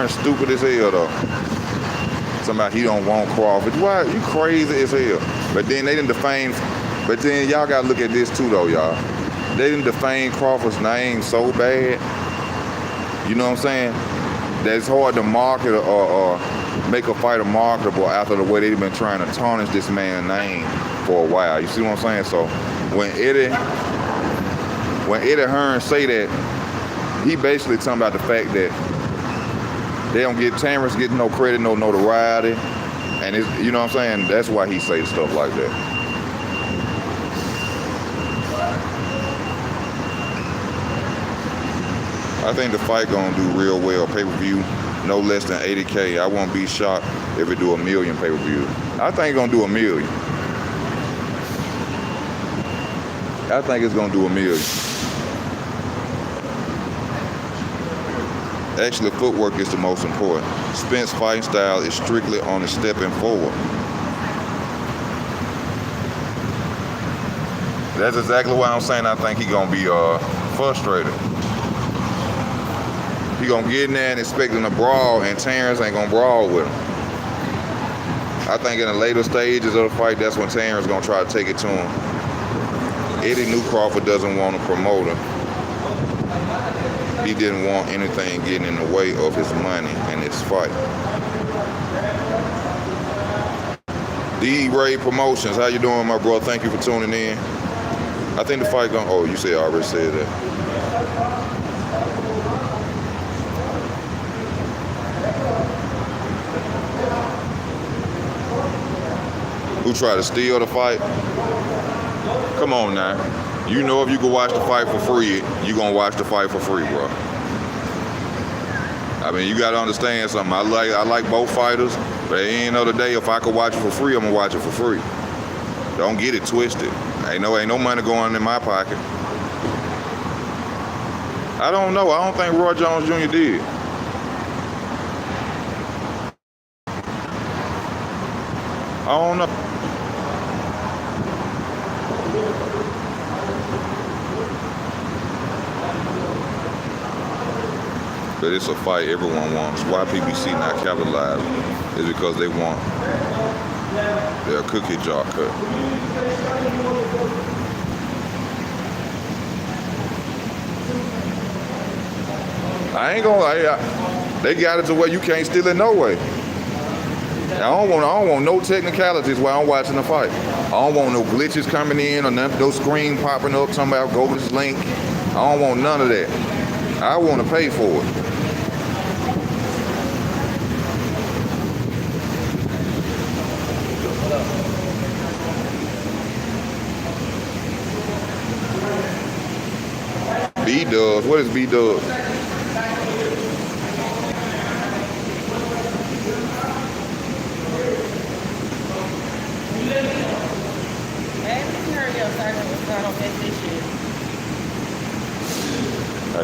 stupid as hell though. Somebody he don't want Crawford. Why? You crazy as hell. But then they didn't defame. But then y'all gotta look at this too though, y'all. They didn't defame Crawford's name so bad. You know what I'm saying? That it's hard to market or make a fighter marketable after the way they've been trying to tarnish this man's name for a while. You see what I'm saying? So when Eddie Hearn say that, he basically talking about the fact that they don't get Terence getting no credit, no notoriety, and it's, you know what I'm saying? That's why he say stuff like that. I think the fight gonna do real well. Pay-per-view, no less than 80K. I won't be shocked if it do 1 million pay-per-view. I think it's gonna do 1 million. I think it's gonna do 1 million. Actually, footwork is the most important. Spence's fighting style is strictly on the stepping forward. That's exactly what I'm saying. I think he's gonna be frustrated. He gonna get in there and expecting a brawl, and Terence ain't gonna brawl with him. I think in the later stages of the fight, that's when Terence gonna try to take it to him. Eddie knew Crawford doesn't want a promoter. He didn't want anything getting in the way of his money and his fight. D-Ray Promotions, how you doing, my bro? Thank you for tuning in. I think the fight gonna, oh, you said I already said that. Who tried to steal the fight? Come on now. You know if you can watch the fight for free, you gonna watch the fight for free, bro. I mean, you gotta understand something. I like both fighters, but at the end of the day, if I could watch it for free, I'm gonna watch it for free. Don't get it twisted. Ain't no money going in my pocket. I don't know. I don't think Roy Jones Jr. did. I don't know. But it's a fight everyone wants. Why PBC not capitalizing is because they want their cookie jar cut. I ain't gonna. They got it to where you can't steal it no way. I don't want no technicalities while I'm watching the fight. I don't want no glitches coming in or no screen popping up talking about go to this link. I don't want none of that. I want to pay for it. B-Dubs, what is B-Dubs?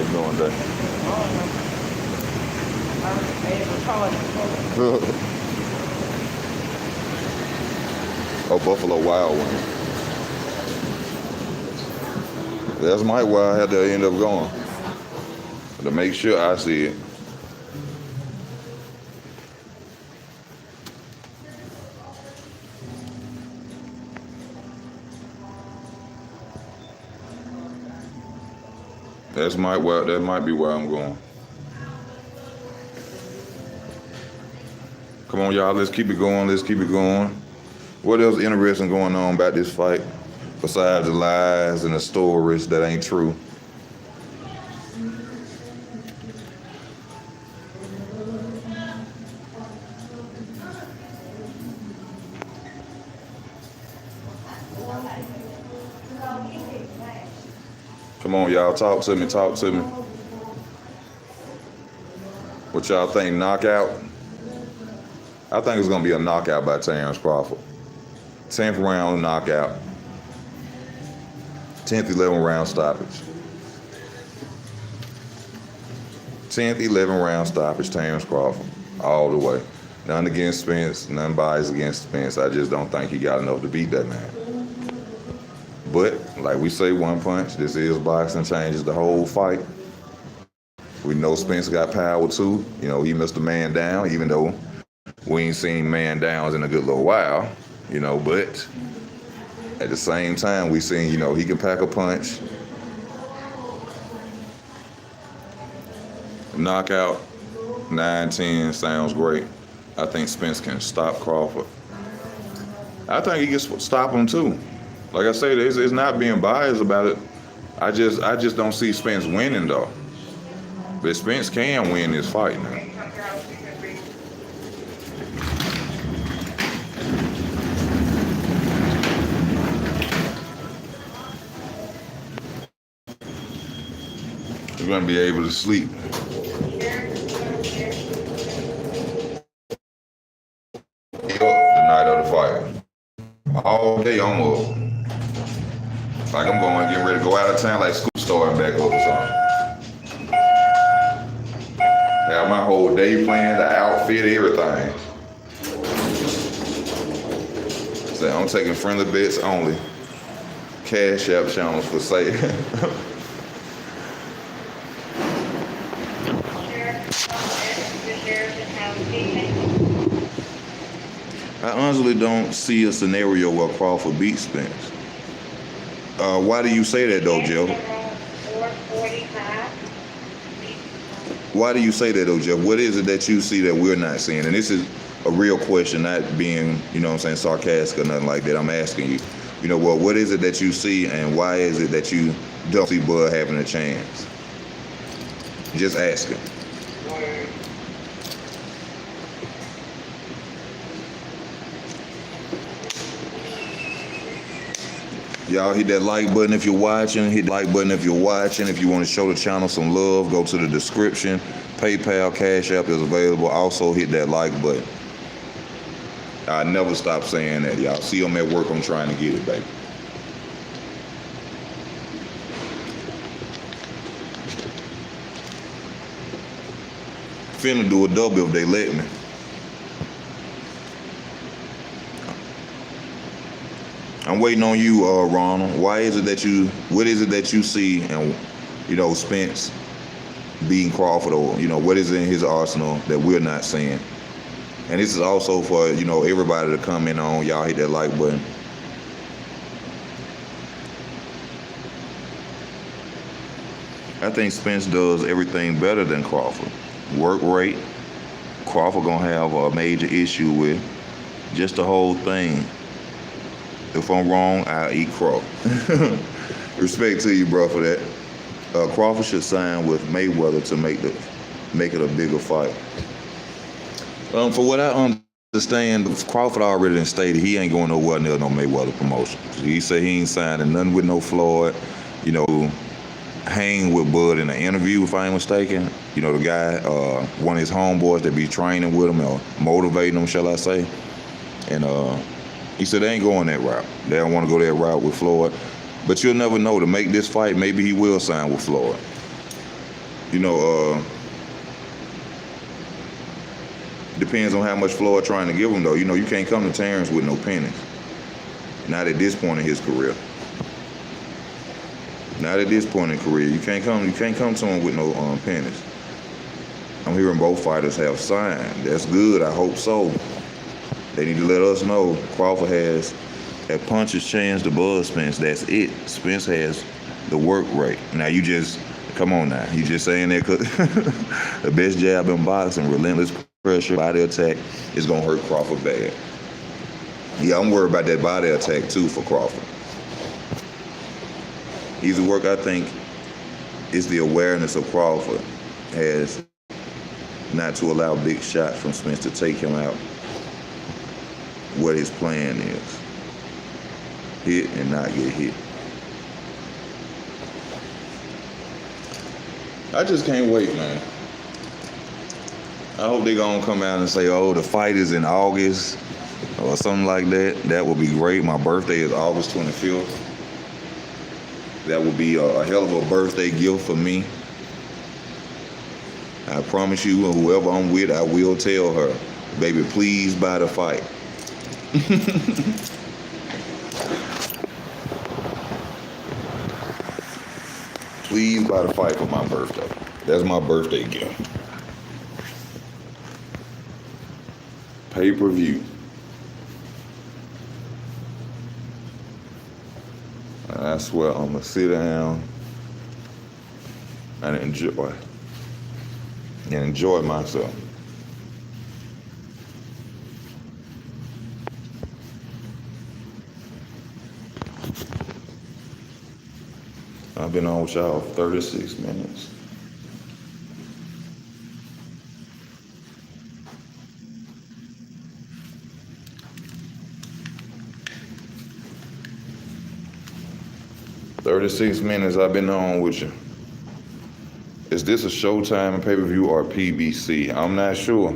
you doing today? Oh, Buffalo Wild Wings. That's my why I had to end up going. To make sure I see it. That might be where I'm going. Come on, y'all, let's keep it going, What else interesting going on about this fight besides the lies and the stories that ain't true? Come on, y'all, talk to me. What y'all think, knockout? I think it's going to be a knockout by Terence Crawford. 10th round knockout. 10th, 11th round stoppage. 10th, 11th round stoppage, Terence Crawford. All the way. None against Spence, none bias against Spence. I just don't think he got enough to beat that man. But, like we say, one punch. This is boxing, changes the whole fight. We know Spence got power too. You know, he missed a man down, even though we ain't seen man downs in a good little while. You know, but at the same time, we seen, you know, he can pack a punch. Knockout, 9-10 sounds great. I think Spence can stop Crawford. I think he can stop him too. Like I said, it's not being biased about it. I just don't see Spence winning though. But Spence can win this fight now. He's gonna be able to sleep. The night of the fight. All day I'm up. Like I'm getting ready to go out of town, like school starting back up or something. Have my whole day planned, the outfit, everything. So I'm taking friendly bets only. Cash App channels for sale. I honestly don't see a scenario where Crawford beats Spence. Why do you say that though, Jeff? Why do you say that though, Jeff? What is it that you see that we're not seeing? And this is a real question, not being, you know what I'm saying, sarcastic or nothing like that. I'm asking you, you know, well, what is it that you see and why is it that you don't see Bud having a chance? Just asking. Y'all hit that like button if you're watching. Hit the like button if you're watching. If you want to show the channel some love, go to the description. PayPal, Cash App is available. Also hit that like button. I never stop saying that, y'all. See them at work, I'm trying to get it, baby. Finna do a double if they let me. I'm waiting on you, Ronald. What is it that you see and, you know, Spence beating Crawford, or, you know, what is in his arsenal that we're not seeing? And this is also for, you know, everybody to comment on. Y'all hit that like button. I think Spence does everything better than Crawford. Work rate, Crawford gonna have a major issue with just the whole thing. If I'm wrong, I'll eat crow. Respect to you, bro, for that. Crawford should sign with Mayweather to make it a bigger fight. For what I understand, Crawford already done stated he ain't going nowhere near no Mayweather promotion. He said he ain't signing nothing with no Floyd. You know, hang with Bud in an interview, if I ain't mistaken. You know, the guy, one of his homeboys that be training with him or motivating him, shall I say. And he said they ain't going that route. They don't want to go that route with Floyd. But you'll never know. To make this fight, maybe he will sign with Floyd. You know, depends on how much Floyd trying to give him, though. You know, you can't come to Terence with no pennies. Not at this point in his career. Not at this point in career. You can't come to him with no pennies. I'm hearing both fighters have signed. That's good. I hope so. They need to let us know Crawford has a puncher's chance to buzz Spence. That's it. Spence has the work rate. Now you just, come on now. You just saying that 'cause the best jab in boxing, relentless pressure, body attack, is going to hurt Crawford bad. Yeah, I'm worried about that body attack too for Crawford. Easy work, I think, is the awareness of Crawford has not to allow big shots from Spence to take him out. What his plan is. Hit and not get hit. I just can't wait, man. I hope they're going to come out and say, oh, the fight is in August or something like that. That would be great. My birthday is August 25th. That would be a hell of a birthday gift for me. I promise you, and whoever I'm with, I will tell her, baby, please buy the fight. Please buy the fight for my birthday. That's my birthday gift. Pay-per-view. I swear I'm gonna sit down and enjoy myself. I've been on with y'all 36 minutes. I've been on with you. Is this a Showtime and pay-per-view or PBC? I'm not sure.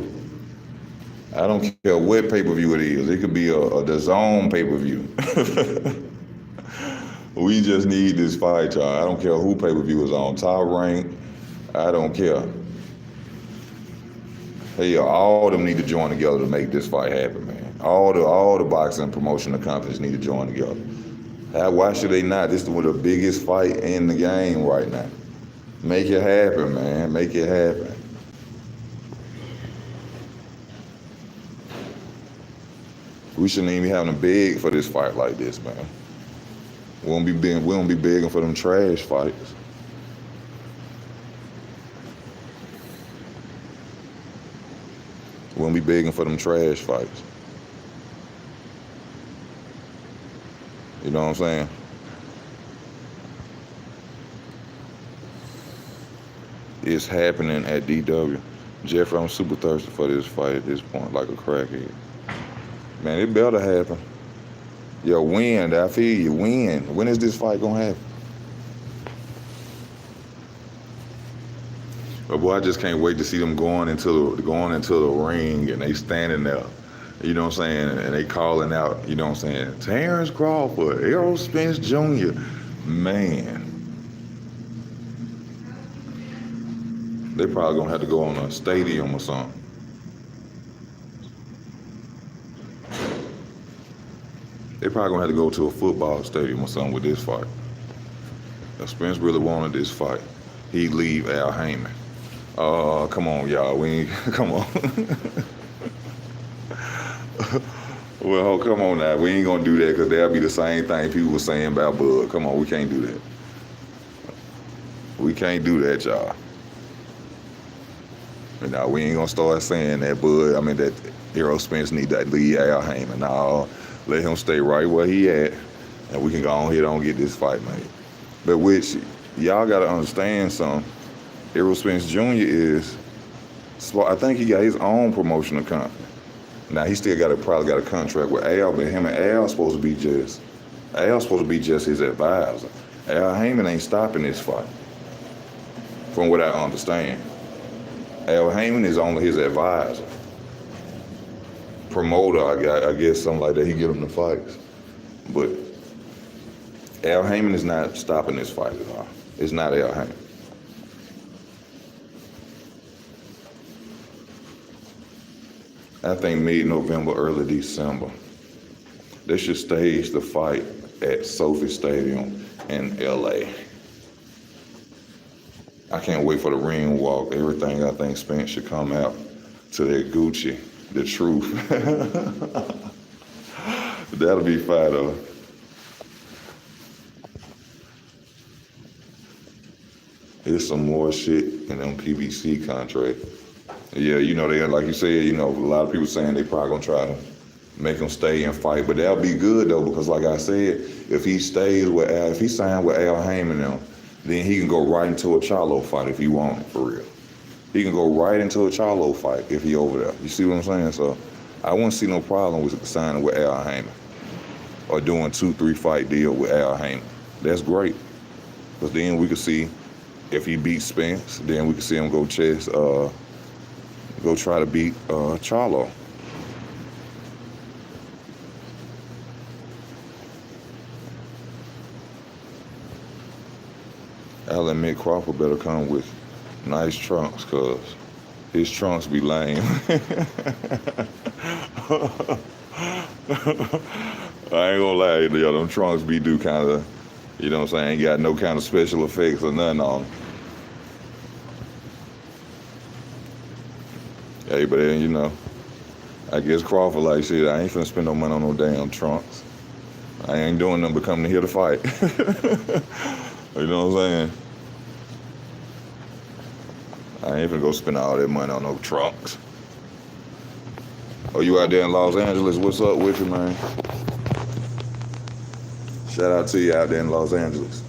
I don't care what pay-per-view it is. It could be a DAZN pay-per-view. We just need this fight, y'all. I don't care who pay-per-view is on. Top Rank, I don't care. Hey, all of them need to join together to make this fight happen, man. All the boxing promotional companies need to join together. Why should they not? This is one of the biggest fight in the game right now. Make it happen, man. Make it happen. We shouldn't even be having to beg for this fight like this, man. We won't be begging for them trash fights. We won't be begging for them trash fights. You know what I'm saying? It's happening at DW. Jeffrey, I'm super thirsty for this fight at this point, like a crackhead. Man, it better happen. Yo, when? I feel you. When? When is this fight gonna happen? But boy, I just can't wait to see them going into the ring and they standing there. You know what I'm saying? And they calling out, you know what I'm saying? Terence Crawford, Errol Spence Jr. Man. They probably gonna have to go on a stadium or something. They probably gonna have to go to a football stadium or something with this fight. If Spence really wanted this fight, he'd leave Al Heyman. Come on, y'all. Come on. Well, come on now. We ain't gonna do that because that'll be the same thing people were saying about Bud. Come on, we can't do that. We can't do that, y'all. And now we ain't gonna start saying that that Errol Spence need to leave Al Heyman. No, let him stay right where he at, and we can go on here and get this fight made. But which y'all gotta understand something. Errol Spence Jr. I think he got his own promotional company. Now he still probably got a contract with Al, but him and Al supposed to be just his advisor. Al Heyman ain't stopping this fight, from what I understand. Al Heyman is only his advisor. Promoter, I guess something like that. He get him the fights. But Al Heyman is not stopping this fight at all. It's not Al Heyman. I think mid-November, early December. They should stage the fight at Sophie Stadium in LA. I can't wait for the ring walk. Everything I think Spence should come out to that Gucci, the truth. That'll be fire though. Here's some more shit in them PBC contract. Yeah, you know, they, like you said, you know, a lot of people saying they probably gonna try to make him stay and fight, but that'll be good though, because like I said, if he stays with Al, if he signed with Al Heyman now, then he can go right into a Charlo fight if he want it, for real. He can go right into a Charlo fight if he over there. You see what I'm saying? So I wouldn't see no problem with signing with Al Heyman or doing 2-3 fight deal with Al Heyman. That's great, because then we could see if he beats Spence, then we could see him go try to beat Charlo. I'll admit Crawford better come with nice trunks, cause his trunks be lame. I ain't gonna lie, yo, them trunks be do kind of, you know what I'm saying, ain't got no kind of special effects or nothing on them. Hey, but then, you know, I guess Crawford like, shit, I ain't finna spend no money on no damn trunks. I ain't doing nothing but coming here to fight. You know what I'm saying? I ain't finna go spend all that money on no trunks. Oh, you out there in Los Angeles? What's up with you, man? Shout out to you out there in Los Angeles.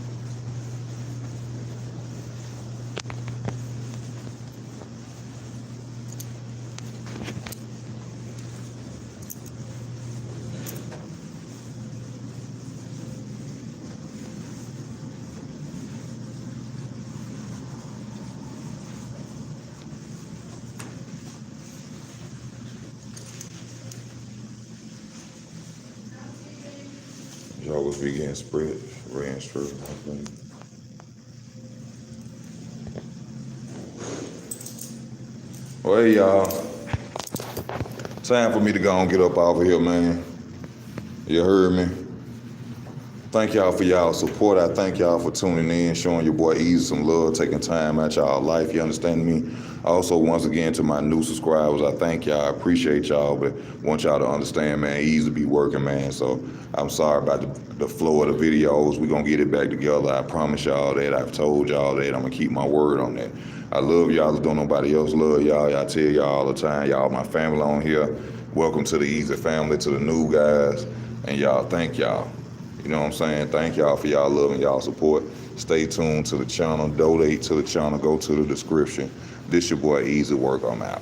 Y'all was be getting spread, ran through, I think. Well, hey, y'all. Time for me to go and get up off of here, man. You heard me? Thank y'all for y'all support. I thank y'all for tuning in, showing your boy Easy some love, taking time out y'all life. You understand me? Also, once again, to my new subscribers, I thank y'all. I appreciate y'all, but want y'all to understand, man, Easy be working, man. So I'm sorry about the flow of the videos. We're going to get it back together. I promise y'all that. I've told y'all that. I'm going to keep my word on that. I love y'all. Don't nobody else love y'all. I tell y'all all the time. Y'all my family on here. Welcome to the Easy family, to the new guys. And y'all, thank y'all. You know what I'm saying? Thank y'all for y'all love and y'all support. Stay tuned to the channel. Donate to the channel. Go to the description. This your boy Easy Work. I'm out.